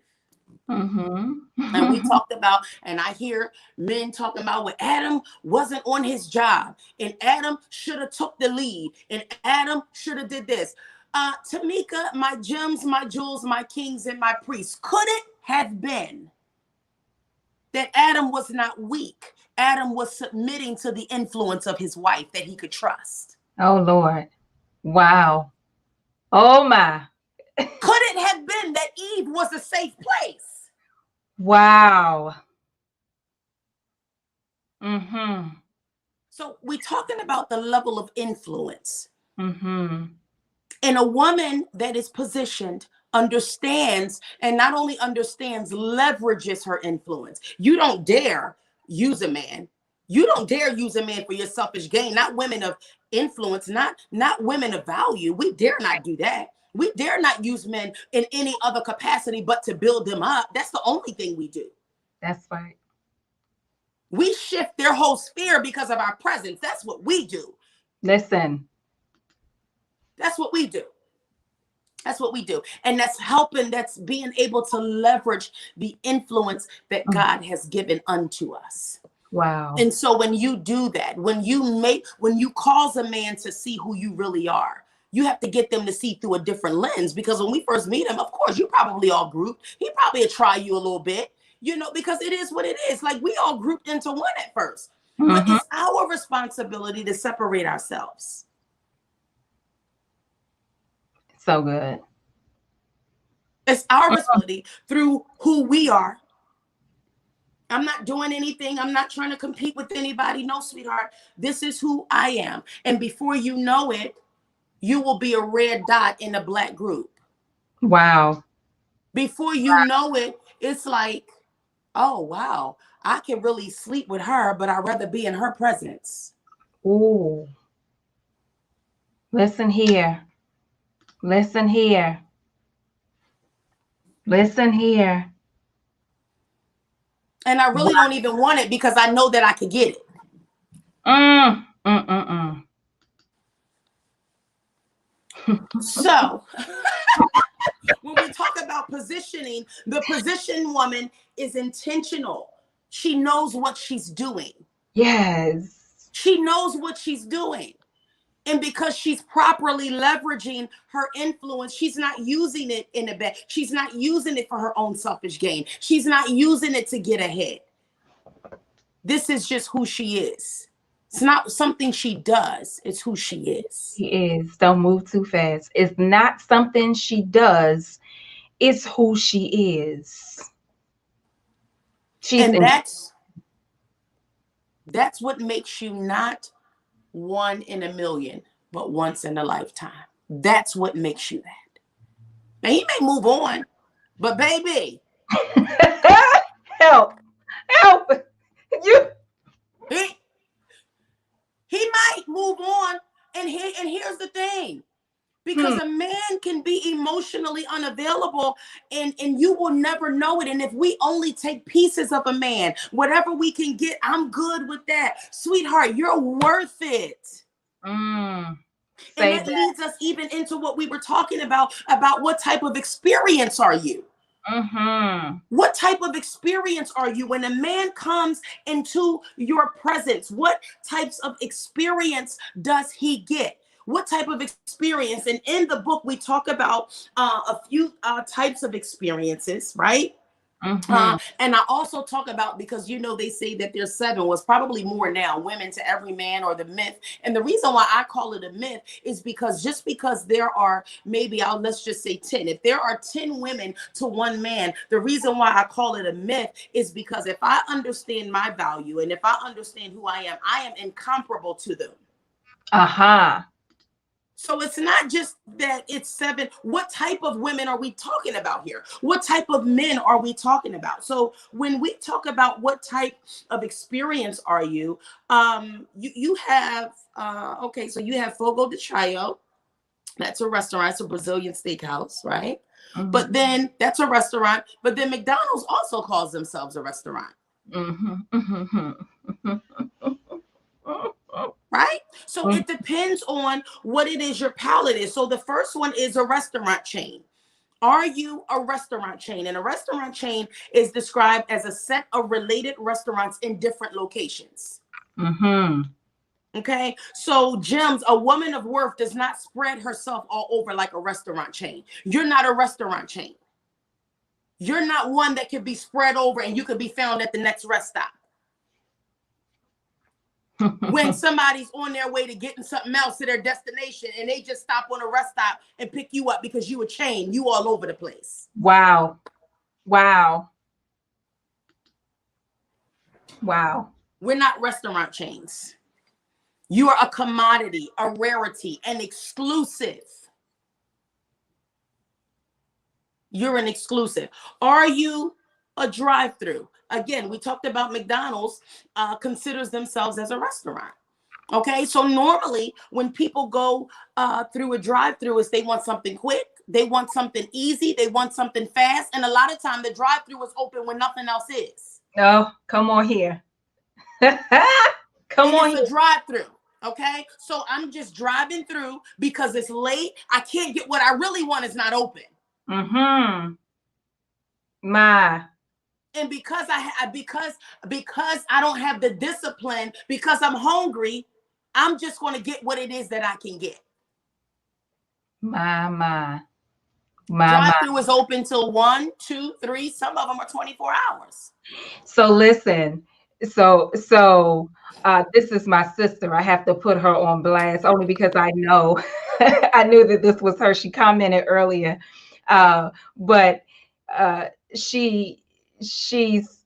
S1: Mm-hmm.
S2: And we talked about, and I hear men talking about when Adam wasn't on his job, and Adam should have took the lead, and Adam should have did this. Tameka, my gems, my jewels, my kings, and my priests, could it have been that Adam was not weak? Adam was submitting to the influence of his wife that he could trust.
S1: Oh, Lord. Wow. Oh, my.
S2: Could it have been that Eve was a safe place?
S1: Wow. Mm-hmm.
S2: So we're talking about the level of influence.
S1: Mm-hmm.
S2: And a woman that is positioned understands, and not only understands, leverages her influence. You don't dare use a man. You don't dare use a man for your selfish gain. Not women of influence, not women of value. We dare not do that. We dare not use men in any other capacity but to build them up. That's the only thing we do.
S1: That's right.
S2: We shift their whole sphere because of our presence. That's what we do.
S1: Listen.
S2: That's what we do. That's what we do. And that's helping, that's being able to leverage the influence that God has given unto us.
S1: Wow.
S2: And so when you do that, when you cause a man to see who you really are, you have to get them to see through a different lens. Because when we first meet him, of course, you probably all grouped. He probably will try you a little bit. you know, because it is what it is. Like, we all grouped into one at first, but
S1: Mm-hmm.
S2: it's our responsibility to separate ourselves.
S1: So good.
S2: It's our responsibility through who we are. I'm not doing anything. I'm not trying to compete with anybody. No, sweetheart. This is who I am. And before you know it, you will be a red dot in a black group.
S1: Wow.
S2: Before you know it, it's like, oh, wow, I can really sleep with her, but I'd rather be in her presence.
S1: Ooh. Listen here. Listen here. Listen here.
S2: And I really don't even want it because I know that I could get it. So when we talk about positioning, the position woman is intentional. She knows what she's doing.
S1: Yes.
S2: She knows what she's doing. And because she's properly leveraging her influence, she's not using it in a bad. She's not using it for her own selfish gain. She's not using it to get ahead. This is just who she is. It's not something she does. It's who she is.
S1: She is. Don't move too fast. It's not something she does. It's who she is. She's
S2: And
S1: in.
S2: that's what makes you not one in a million, but once in a lifetime. That's what makes you that. Now, he may move on, but baby,
S1: Help. Help. You.
S2: he might move on. And here's the thing. Because a man can be emotionally unavailable and you will never know it. And if we only take pieces of a man, whatever we can get, I'm good with that. Sweetheart, you're worth it. And that leads us even into what we were talking about what type of experience are you? What type of experience are you when a man comes into your presence? What types of experience does he get? What type of experience? And in the book, we talk about a few types of experiences, right? And I also talk about, because, you know, they say that there's 7, was probably more now, women to every man, or the myth. And the reason why I call it a myth is because just because there are maybe, let's just say 10, if there are 10 women to one man, the reason why I call it a myth is because if I understand my value and if I understand who I am incomparable to them. So it's not just that it's 7. What type of women are we talking about here? What type of men are we talking about? So when we talk about what type of experience are you, you have, okay, so you have Fogo de Chao. That's a restaurant. It's a Brazilian steakhouse, right? But then that's a restaurant. But then McDonald's also calls themselves a restaurant. Right? So it depends on what it is your palate is. So the first one is a restaurant chain. Are you a restaurant chain? And a restaurant chain is described as a set of related restaurants in different locations. Okay, so Gems, a woman of worth does not spread herself all over like a restaurant chain. You're not a restaurant chain. You're not one that could be spread over and you could be found at the next rest stop. When somebody's on their way to getting something else to their destination and they just stop on a rest stop and pick you up because you a chain, you all over the place.
S1: Wow. Wow. Wow.
S2: We're not restaurant chains. You are a commodity, a rarity, an exclusive. You're an exclusive. Are you a drive-through? Again, we talked about McDonald's considers themselves as a restaurant. Okay, so normally when people go through a drive-through, is they want something quick, they want something easy, they want something fast, and a lot of time the drive-through is open when nothing else is.
S1: Oh, come on here. Come on here.
S2: It's a drive-through. Okay, so I'm just driving through because it's late. I can't get what I really want is not open.
S1: My.
S2: And because I don't have the discipline, because I'm hungry, I'm just going to get what it is that I can get.
S1: My. My.
S2: Drive-through is open till 1, 2, 3. Some of them are 24 hours.
S1: So listen, this is my sister. I have to put her on blast only because I know I knew that this was her. She commented earlier, but she she's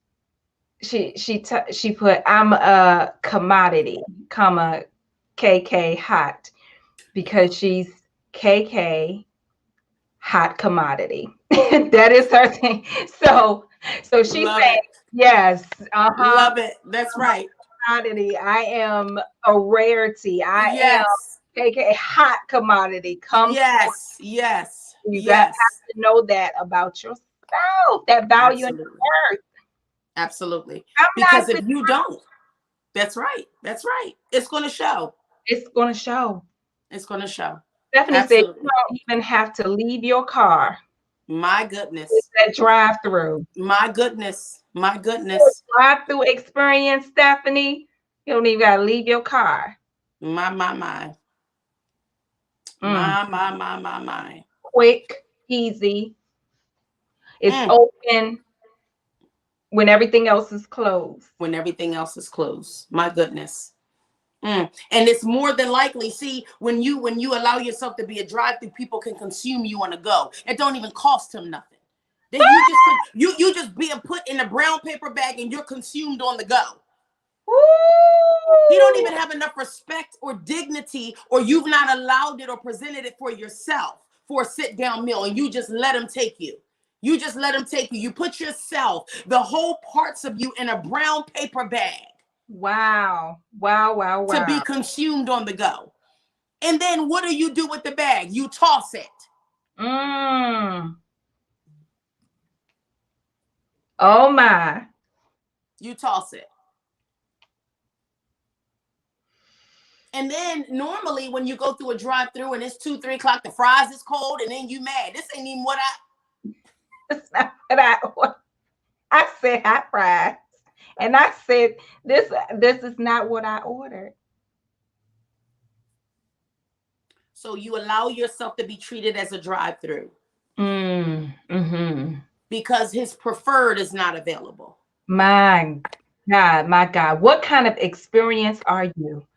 S1: she put, I'm a commodity, comma KK hot, because she's KK hot commodity. That is her thing. So she
S2: Love
S1: said,
S2: it.
S1: yes, uh-huh,
S2: Love it. That's right.
S1: commodity. I am a rarity. I am
S2: Yes.
S1: KK hot commodity. Come forth.
S2: Yes. Yes.
S1: You got have
S2: Yes.
S1: to know that about yourself, that value in
S2: Absolutely.
S1: your worth.
S2: Absolutely.
S1: I'm
S2: Because
S1: not
S2: if you don't, that's right. That's right. It's going to show.
S1: it's gonna show.
S2: It's going to show.
S1: Stephanie said you
S2: Absolutely.
S1: don't even have to leave your car.
S2: My
S1: It's
S2: goodness.
S1: that drive through.
S2: My goodness. My goodness.
S1: Drive through experience, Stephanie. You don't even gotta leave your car.
S2: My, my, my.
S1: Mm.
S2: My, my, my, my, my.
S1: Quick, easy. It's
S2: Mm.
S1: open when everything else is closed.
S2: When everything else is closed. My goodness. And it's more than likely, see, when you allow yourself to be a drive-through, people can consume you on the go. It don't even cost him nothing. Then you just being put in a brown paper bag and you're consumed on the go. He don't
S1: Woo!
S2: even have enough respect or dignity, or you've not allowed it or presented it for yourself for a sit-down meal, and you just let him take you. You just let him take you. You put yourself, the whole parts of you, in a brown paper bag.
S1: Wow. Wow, wow, wow.
S2: To be consumed on the go. And then what do you do with the bag? You toss it.
S1: Mm. Oh my.
S2: You toss it. And then normally when you go through a drive-through and it's 2, 3 o'clock, the fries is cold, and then you mad. This ain't even what
S1: That's not what I said hot fries. And I said this is not what I ordered.
S2: So you allow yourself to be treated as a drive-through.
S1: Mm-hmm.
S2: Because his preferred is not available.
S1: My God. What kind of experience are you?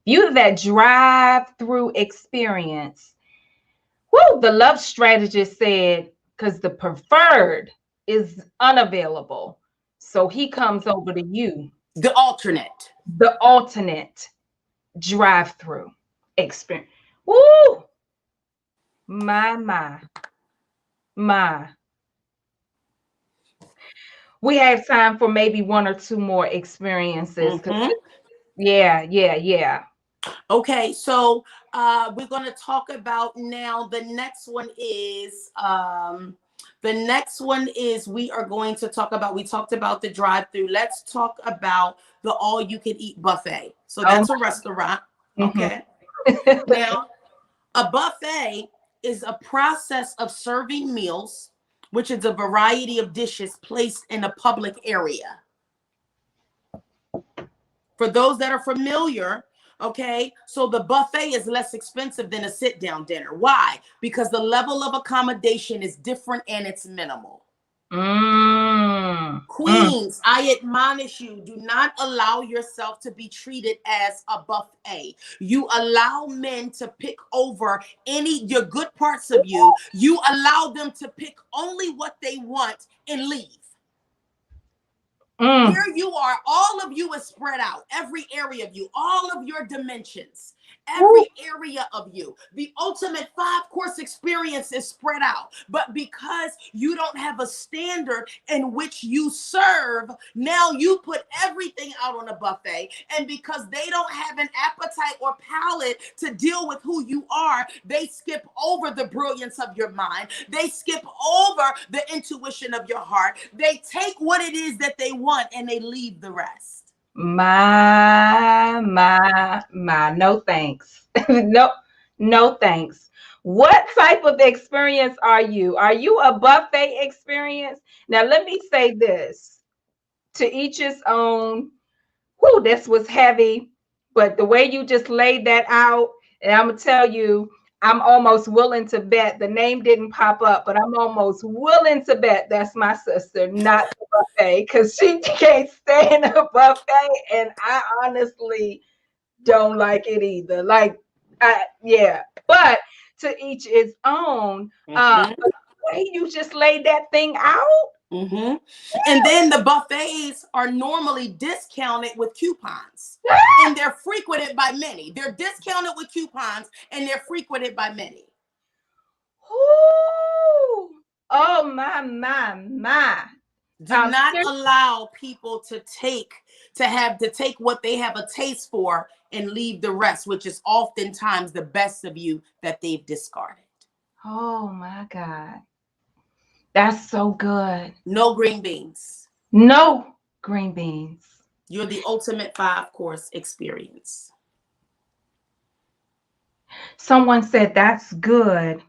S1: You that drive-through experience. Woo, the love strategist said, because the preferred is unavailable. So he comes over to you.
S2: The alternate.
S1: The alternate drive-through experience. Woo! My. We have time for maybe 1 or 2 more experiences.
S2: Mm-hmm.
S1: Yeah.
S2: Okay, so we're going to talk about now. The next one is we are going to talk about, we talked about the drive-through. Let's talk about the all-you-can-eat buffet. So that's a restaurant. Okay. Now, a buffet is a process of serving meals, which is a variety of dishes placed in a public area. For those that are familiar, okay, so the buffet is less expensive than a sit-down dinner. Why? Because the level of accommodation is different and it's minimal. Queens, I admonish you, do not allow yourself to be treated as a buffet. You allow men to pick over your good parts of you. You allow them to pick only what they want and leave. Here you are, all of you is spread out, every area of you, all of your dimensions, every area of you. The ultimate 5-course experience is spread out. But because you don't have a standard in which you serve, now you put everything out on a buffet. And because they don't have an appetite or palate to deal with who you are, they skip over the brilliance of your mind. They skip over the intuition of your heart. They take what it is that they want and they leave the rest.
S1: My, no thanks. No thanks. What type of experience are you? Are you a buffet experience? Now, let me say this, to each his own. This was heavy, but the way you just laid that out, and I'm gonna tell you, I'm almost willing to bet the name didn't pop up, but I'm almost willing to bet that's my sister, not the buffet, because she can't stand a buffet, and I honestly don't like it either. Like, yeah, but to each his own.
S2: Mhm.
S1: But the way you just laid that thing out.
S2: Mm-hmm. And then the buffets are normally discounted with coupons, and they're frequented by many. They're discounted with coupons, and they're frequented by many.
S1: Ooh. Oh my.
S2: Do not
S1: Seriously,
S2: allow people to take what they have a taste for and leave the rest, which is oftentimes the best of you that they've discarded.
S1: oh my God. That's so good.
S2: No green beans.
S1: No green beans.
S2: You're the ultimate 5-course experience.
S1: Someone said that's good.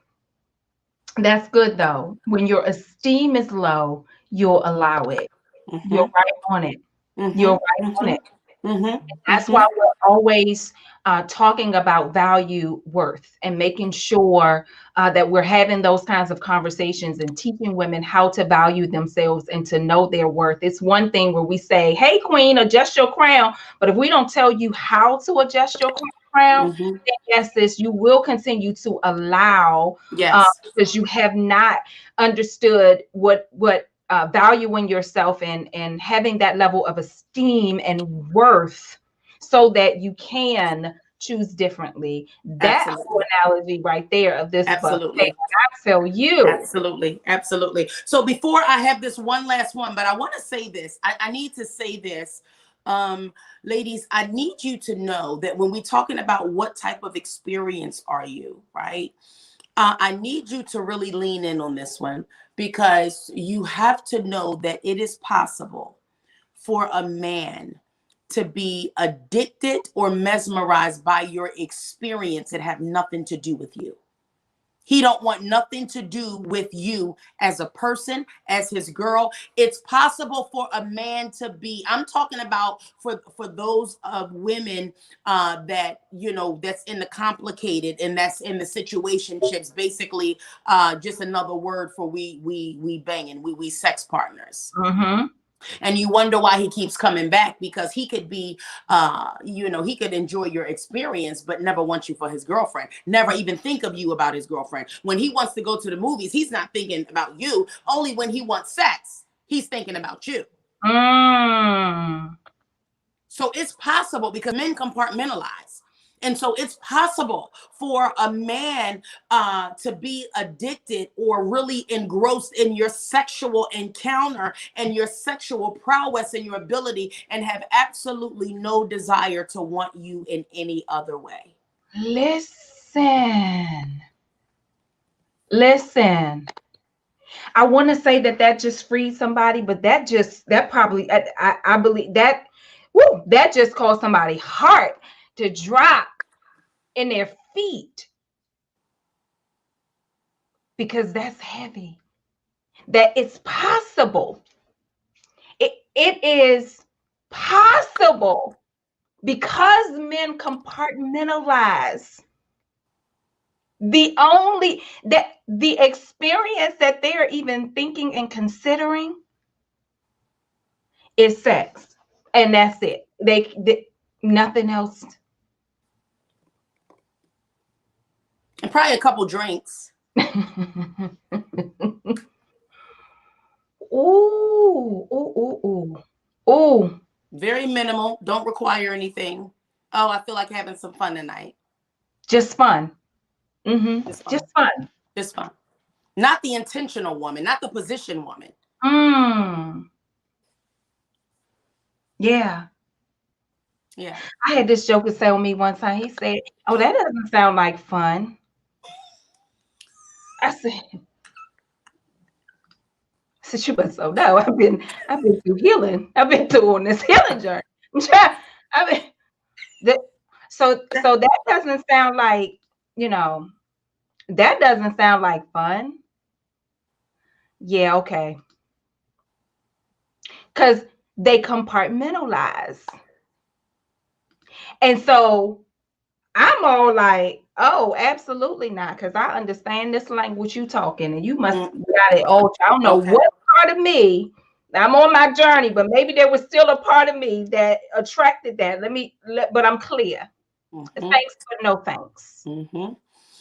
S1: That's good though. When your esteem is low, you'll allow it. You're
S2: Mm-hmm.
S1: right on it. You're right on
S2: Mm-hmm.
S1: it.
S2: Mm-hmm.
S1: That's
S2: Mm-hmm.
S1: why we're always talking about value, worth, and making sure that we're having those kinds of conversations and teaching women how to value themselves and to know their worth. It's one thing where we say, "Hey, queen, adjust your crown," but if we don't tell you how to adjust your crown,
S2: Mm-hmm.
S1: then yes, sis, you will continue to allow
S2: Yes.
S1: because you have not understood what valuing yourself and having that level of esteem and worth so that you can choose differently. That whole
S2: Absolutely.
S1: analogy right there of this buffet,
S2: Absolutely.
S1: I feel you.
S2: Absolutely. Absolutely. So before I have this one last one, but I want to say this. I need to say this. Um, Ladies, I need you to know that when we're talking about what type of experience are you, right? I need you to really lean in on this one, because you have to know that it is possible for a man to be addicted or mesmerized by your experience and have nothing to do with you. He don't want nothing to do with you as a person, as his girl. It's possible for a man to be, I'm talking about for those of women that, you know, that's in the complicated and that's in the situationships, basically just another word for we banging, we sex partners.
S1: Mm-hmm.
S2: And you wonder why he keeps coming back, because he could be you know, he could enjoy your experience but never want you for his girlfriend, never even think of you about his girlfriend. When he wants to go to the movies, he's not thinking about you. Only when he wants sex, he's thinking about you.
S1: Mm.
S2: So it's possible, because men compartmentalize. And so it's possible for a man to be addicted or really engrossed in your sexual encounter and your sexual prowess and your ability, and have absolutely no desire to want you in any other way.
S1: Listen. Listen. I want to say that just freed somebody, but that probably I believe that woo, that just caused somebody's heart to drop in their feet, because that's heavy. That it's possible. It is possible because men compartmentalize. The experience that they're even thinking and considering is sex, and that's it. They nothing else.
S2: And probably a couple drinks.
S1: Ooh, ooh, ooh, ooh, ooh.
S2: Very minimal, don't require anything. Oh, I feel like having some fun tonight.
S1: Just fun.
S2: Just fun.
S1: Just fun.
S2: Just fun. Not the intentional woman, not the position woman.
S1: Mm. Yeah.
S2: Yeah.
S1: I had this joker say on me one time. He said, "Oh, that doesn't sound like fun." I said, "You must so know. I've been through healing. I've been through on this healing journey. I mean, so that doesn't sound like, you know, that doesn't sound like fun." Yeah, okay. Because they compartmentalize. And so I'm all like, oh, absolutely not, because I understand this language you talking, and you must got it all. I don't know
S2: Okay.
S1: what part of me. I'm on my journey, but maybe there was still a part of me that attracted that. But I'm clear.
S2: Mm-hmm.
S1: Thanks, but no thanks.
S2: Mm-hmm.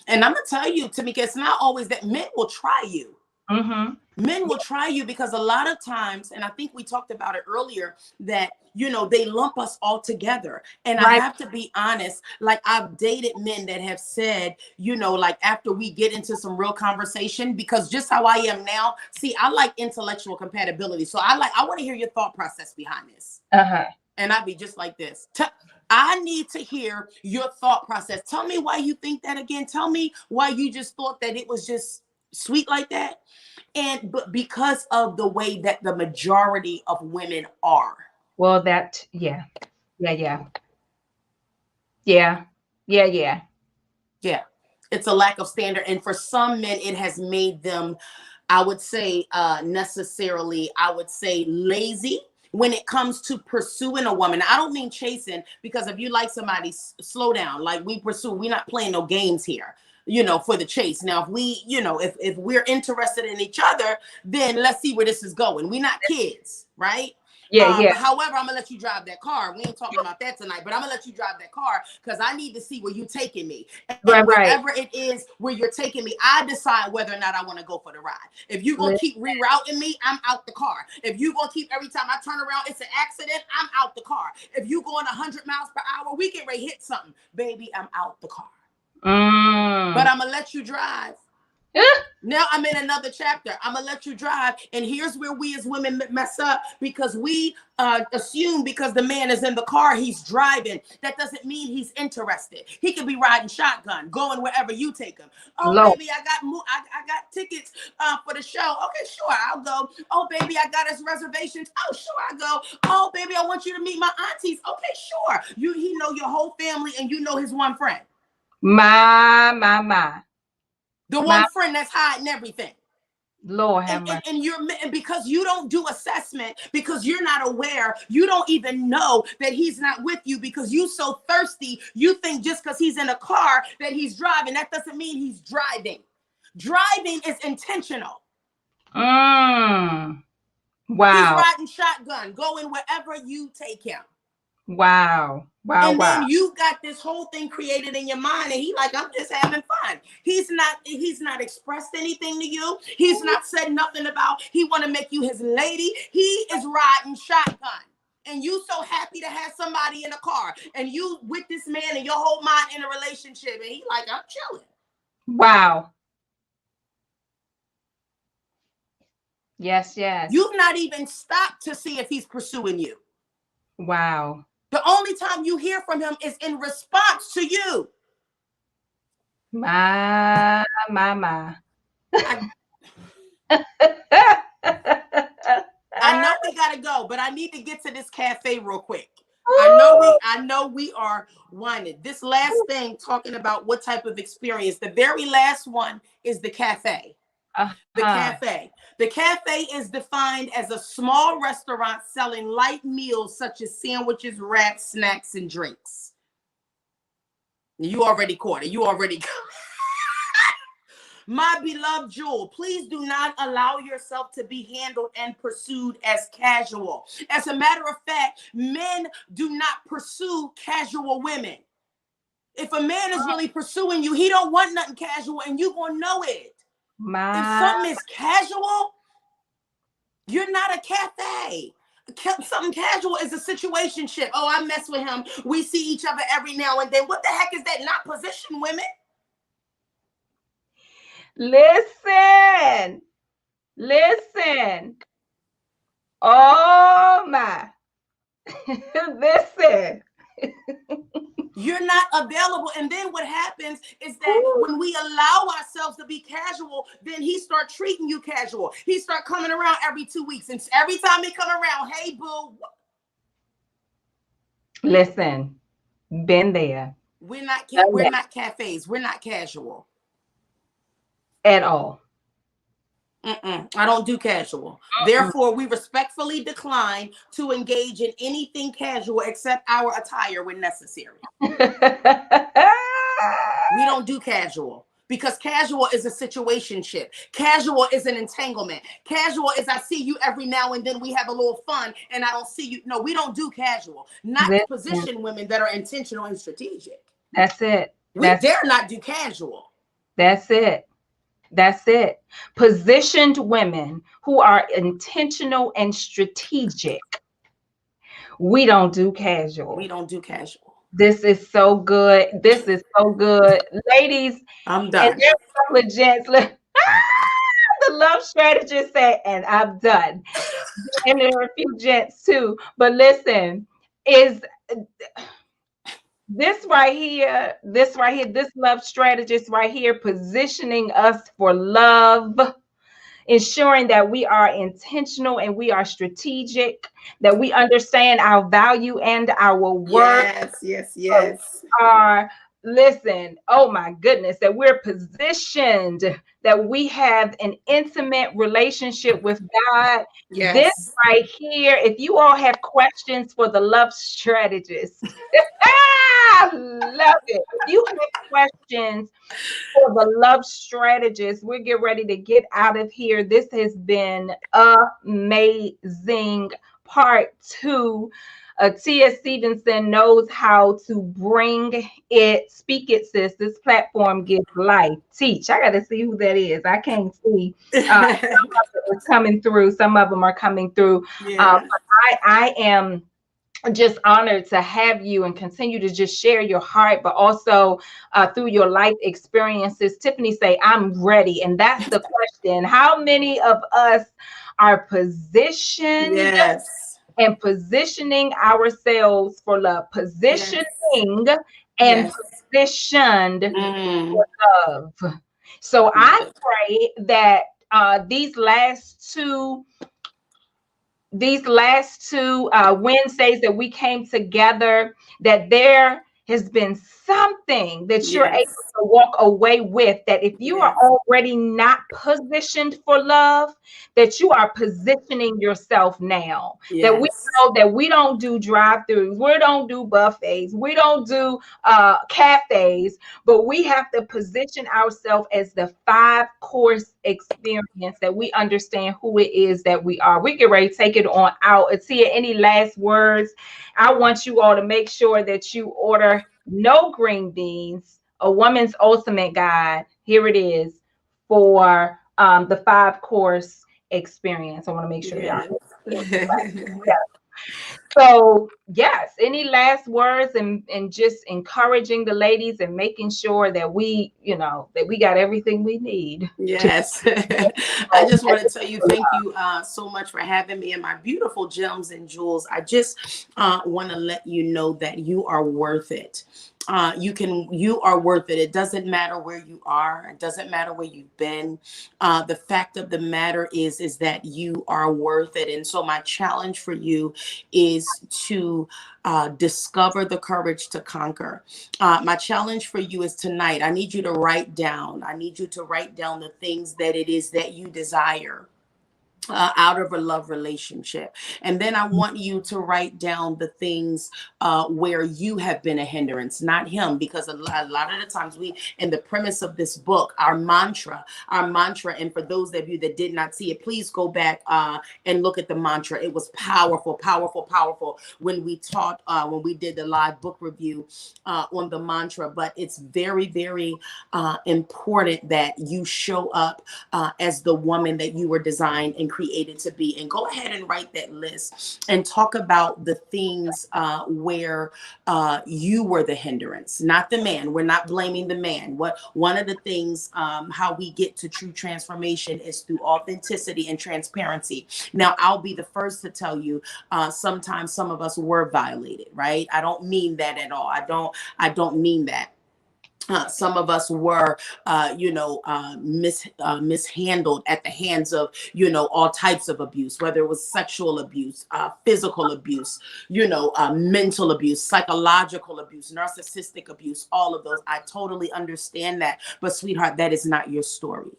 S2: And I'm gonna tell you, Tameka, it's not always that men will try you.
S1: Mm-hmm.
S2: Men will try you because a lot of times, and I think we talked about it earlier, that they lump us all together. And I
S1: Right.
S2: have to be honest, like I've dated men that have said, like after we get into some real conversation, because just how I am now, see, I like intellectual compatibility. So I want to hear your thought process behind this.
S1: Uh-huh.
S2: And I'd be just like this. I need to hear your thought process. Tell me why you think that again. Tell me why you just thought that it was just sweet like that. But because of the way that the majority of women are.
S1: Well, yeah. Yeah, yeah. Yeah. Yeah, yeah.
S2: Yeah. It's a lack of standard. And for some men, it has made them, I would say, lazy when it comes to pursuing a woman. I don't mean chasing, because if you like somebody, slow down. Like we're not playing no games here, for the chase. Now, if if we're interested in each other, then let's see where this is going. We're not kids, right?
S1: Yeah, yeah.
S2: However, I'm gonna let you drive that car. We ain't talking about that tonight, but I'm gonna let you drive that car because I need to see where you're taking me.
S1: Right,
S2: And
S1: right.
S2: wherever it is where you're taking me, I decide whether or not I want to go for the ride. If you're gonna keep rerouting me, I'm out the car. If you're gonna keep every time I turn around, it's an accident, I'm out the car. If you're going 100 miles per hour, we get ready to hit something, baby, I'm out the car. But I'm gonna let you drive. Now I'm in another chapter. I'm gonna let you drive, and here's where we as women mess up, because we assume because the man is in the car, he's driving. That doesn't mean he's interested. He could be riding shotgun, going wherever you take him. Oh,
S1: Low.
S2: baby, I got tickets for the show. Okay, sure, I'll go. Oh, baby, I got us reservations. Oh, sure, I'll go. Oh, baby, I want you to meet my aunties. Okay, sure. He know your whole family, and you know his one friend.
S1: My.
S2: The one friend that's hiding everything.
S1: Lord have mercy.
S2: And because you don't do assessment, because you're not aware, you don't even know that he's not with you, because you so thirsty, you think just because he's in a car that he's driving. That doesn't mean he's driving. Driving is intentional.
S1: Wow.
S2: He's riding shotgun, going wherever you take him.
S1: Wow.
S2: And then you got this whole thing created in your mind, and he like, I'm just having fun. He's not expressed anything to you. He's not said nothing about he want to make you his lady. He is riding shotgun. And you so happy to have somebody in a car, and you with this man and your whole mind in a relationship, and he like, I'm chilling.
S1: Wow. Yes, yes.
S2: You've not even stopped to see if he's pursuing you.
S1: Wow.
S2: The only time you hear from him is in response to you.
S1: My.
S2: I know we gotta go, but I need to get to this cafe real quick. I know we are whining. This last thing, talking about what type of experience, the very last one is the cafe. The cafe. The cafe is defined as a small restaurant selling light meals such as sandwiches, wraps, snacks, and drinks. You already caught it. You already My beloved Jewel, please do not allow yourself to be handled and pursued as casual. As a matter of fact, men do not pursue casual women. If a man is really pursuing you, he don't want nothing casual, and you gonna know it. If something is casual, you're not a cafe. Something casual is a situationship. Oh, I mess with him. We see each other every now and then. What the heck is that? Not position, women.
S1: Listen. Oh my. Listen.
S2: You're not available. And then what happens is that when we allow ourselves to be casual, then he start treating you casual. He start coming around every 2 weeks. And every time he come around, hey, boo.
S1: Listen, been there.
S2: We're not cafes. We're not casual.
S1: At all.
S2: I don't do casual. Therefore, we respectfully decline to engage in anything casual except our attire when necessary. We don't do casual because casual is a situationship. Casual is an entanglement. Casual is I see you every now and then we have a little fun and I don't see you. No, we don't do casual. Not
S1: Listen,
S2: position women that are intentional and strategic.
S1: that's it.
S2: We dare not do casual.
S1: That's it. That's it. Positioned women who are intentional and strategic. We don't do casual.
S2: We don't do casual.
S1: This is so good. This is so good. Ladies,
S2: I'm
S1: and
S2: done.
S1: there's a couple of gents. The love strategist said, and I'm done. And there are a few gents too. But listen, is this right here, this love strategist right here, positioning us for love, ensuring that we are intentional and we are strategic, that we understand our value and our worth.
S2: Yes.
S1: Are listen, oh my goodness, that we're positioned, that we have an intimate relationship with God. This
S2: Yes.
S1: right here, if you all have questions for the love strategist, I love it. If you have questions for the love strategist, we're getting ready to get out of here. This has been amazing. Part 2. Tia Stevenson knows how to bring it, speak it, sis. This platform gives life. Teach. I got to see who that is. I can't see. Some of them are coming through. Some of them are coming through.
S2: Yeah.
S1: I am just honored to have you and continue to just share your heart, but also through your life experiences. Tiffany say, I'm ready. And that's the question. How many of us are positioned
S2: Yes.
S1: and positioning ourselves for love? Positioning and
S2: Yes.
S1: positioned
S2: Mm.
S1: for love. So I pray that these last two Wednesdays that we came together, that there has been something that you're able
S2: Yes.
S1: to walk away with, that if you are already not positioned for love, that you are positioning yourself now. That we
S2: Yes.
S1: know that we don't do drive-throughs, we don't do buffets, we don't do cafes, but we have to position ourselves as the 5-course experience, that we understand who it is that we are. We get ready to take it on out. Atiya, any last words? I want you all to make sure that you order No Green Beans, A Woman's Ultimate Guide. Here it is for the 5-course experience. I want to make sure y'all.
S2: Yes.
S1: So yes, any last words, and just encouraging the ladies and making sure that we, that we got everything we need.
S2: Yes. I just want to tell you, thank you so much for having me, and my beautiful gems and jewels. I just want to let you know that you are worth it. You are worth it. It doesn't matter where you are. It doesn't matter where you've been. The fact of the matter is that you are worth it. And so my challenge for you is to discover the courage to conquer. My challenge for you is tonight. I need you to write down. I need you to write down the things that it is that you desire out of a love relationship. And then I want you to write down the things where you have been a hindrance, not him, because a lot of the times in the premise of this book, our mantra, and for those of you that did not see it, please go back and look at the mantra. It was powerful, powerful, powerful when we taught, when we did the live book review on the mantra. But it's very, very important that you show up as the woman that you were designed and created to be. And go ahead and write that list and talk about the things where you were the hindrance, not the man. We're not blaming the man. One of the things, how we get to true transformation is through authenticity and transparency. Now, I'll be the first to tell you, sometimes some of us were violated, right? I don't mean that at all. I don't mean that. Some of us were, mishandled at the hands of, all types of abuse, whether it was sexual abuse, physical abuse, mental abuse, psychological abuse, narcissistic abuse, all of those. I totally understand that. But sweetheart, that is not your story.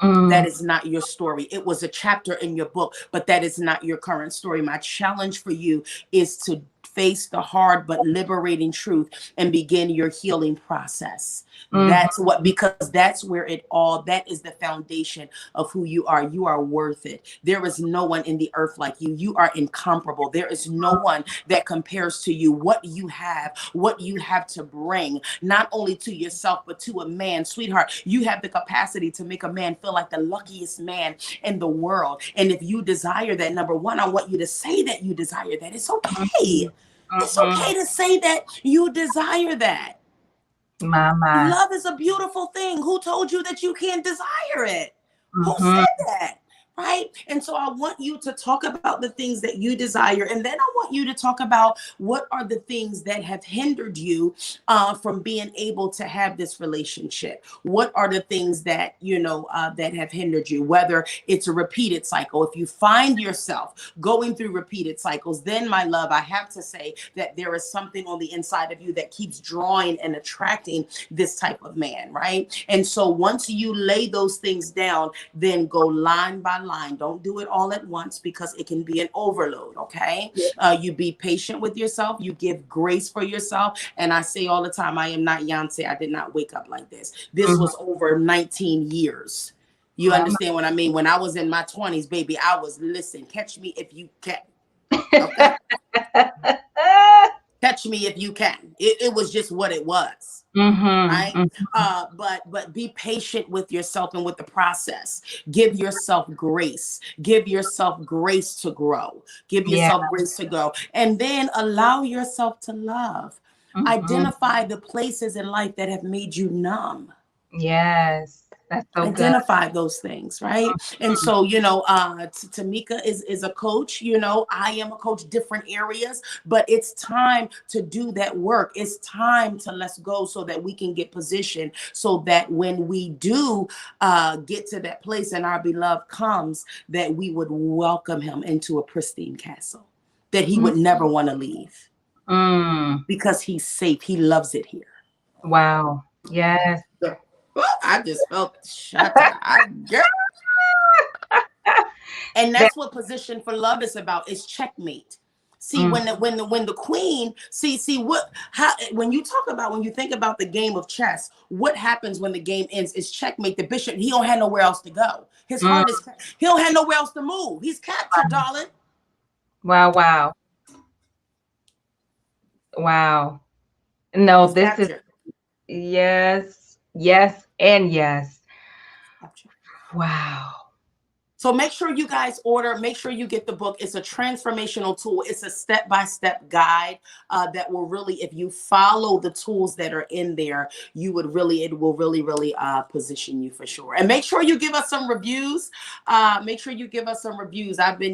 S2: That is not your story. It was a chapter in your book, but that is not your current story. My challenge for you is to face the hard but liberating truth and begin your healing process. That's what, because that's where it all, that is the foundation of who you are. You are worth it. There is no one in the earth like you. You are incomparable. There is no one that compares to you. What you have to bring, not only to yourself, but to a man. Sweetheart, you have the capacity to make a man feel like the luckiest man in the world. And if you desire that, number one, I want you to say that you desire that. It's okay. It's okay to say that you desire that.
S1: My.
S2: Love is a beautiful thing. Who told you that you can't desire it? Who said that? Right? And so I want you to talk about the things that you desire. And then I want you to talk about what are the things that have hindered you from being able to have this relationship. What are the things that, that have hindered you, whether it's a repeated cycle. If you find yourself going through repeated cycles, then my love, I have to say that there is something on the inside of you that keeps drawing and attracting this type of man. Right? And so once you lay those things down, then go line by line. Don't do it all at once because it can be an overload. Okay. You be patient with yourself. You give grace for yourself. And I say all the time, I am not Beyonce. I did not wake up like this. This was over 19 years. You understand what I mean? When I was in my 20s, baby, I was, listen, catch me if you can. Okay. Catch me if you can. It was just what it was. Right. But be patient with yourself and with the process. Give yourself grace. Give yourself grace to grow. Give yourself grace to go. And then allow yourself to love. Identify the places in life that have made you numb.
S1: Yes. That's so
S2: Identify
S1: good.
S2: those things, right? And so, Tameka is a coach. I am a coach, different areas, but it's time to do that work. It's time to let's go so that we can get positioned, so that when we do get to that place and our beloved comes, that we would welcome him into a pristine castle, that he would never want to leave because he's safe. He loves it here.
S1: Wow. Yes.
S2: I just felt shut up. And that's what position for love is about, is checkmate. See, when the queen, when you think about the game of chess, what happens when the game ends is checkmate. The bishop, he don't have nowhere else to go. His heart is, he don't have nowhere else to move. He's captured, darling.
S1: Wow. No,
S2: He's
S1: this
S2: captured.
S1: is yes, and yes. Wow.
S2: So make sure you guys order, make sure you get the book. It's a transformational tool. It's a step-by-step guide that will really, if you follow the tools that are in there, it will really position you for sure. And make sure you give us some reviews. I've been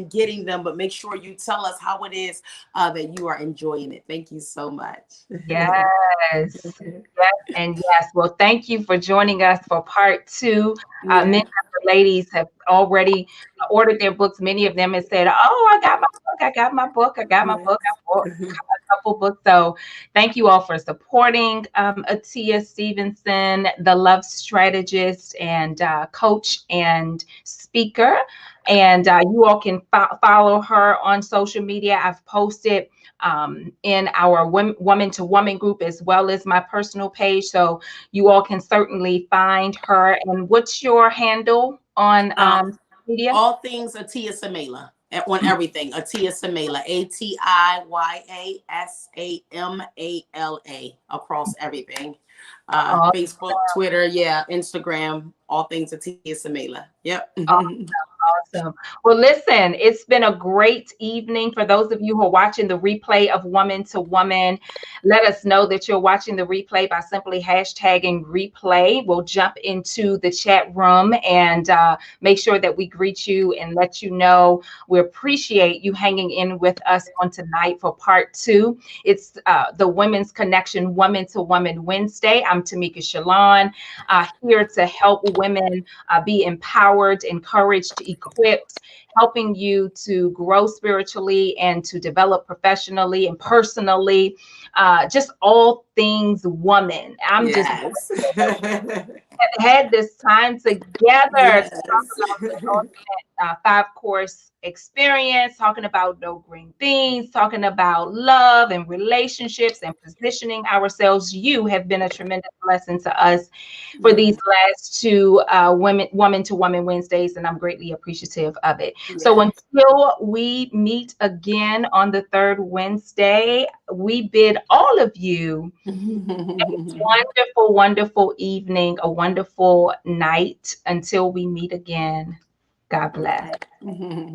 S2: getting them, but make sure you tell us how it is that you are enjoying it. Thank you so much.
S1: Yes. Yes, and yes. Well, thank you for joining us for part 2. Many of the ladies have already ordered their books. Many of them have said, "Oh, I got my book. I bought a couple books." So thank you all for supporting Atiya Stevenson, the love strategist and coach and speaker. And you all can follow her on social media. I've posted in our woman to woman group, as well as my personal page. So you all can certainly find her. And what's your handle on media?
S2: All things Atiya Samela. On everything, Atiya Samela, ATIYASAMALA, across everything. Facebook, Twitter, Instagram, all things Atiya Samela. Yep.
S1: Awesome. Well, listen, it's been a great evening. For those of you who are watching the replay of Woman to Woman, let us know that you're watching the replay by simply hashtagging replay. We'll jump into the chat room and make sure that we greet you and let you know we appreciate you hanging in with us on tonight for part 2. It's the Women's Connection Woman to Woman Wednesday. I'm Tameka Shelone, here to help women be empowered, encouraged, equipped, helping you to grow spiritually and to develop professionally and personally. Just all things woman. I'm just
S2: Yes.
S1: had this time together to talk
S2: Yes.
S1: about the ultimate 5 course experience, talking about no green beans, talking about love and relationships and positioning ourselves. You have been a tremendous blessing to us for these last 2 woman to woman Wednesdays, and I'm greatly appreciative of it. So
S2: Yes.
S1: until we meet again on the 3rd Wednesday, we bid all of you wonderful, wonderful evening, a wonderful night until we meet again. God bless.
S2: Okay.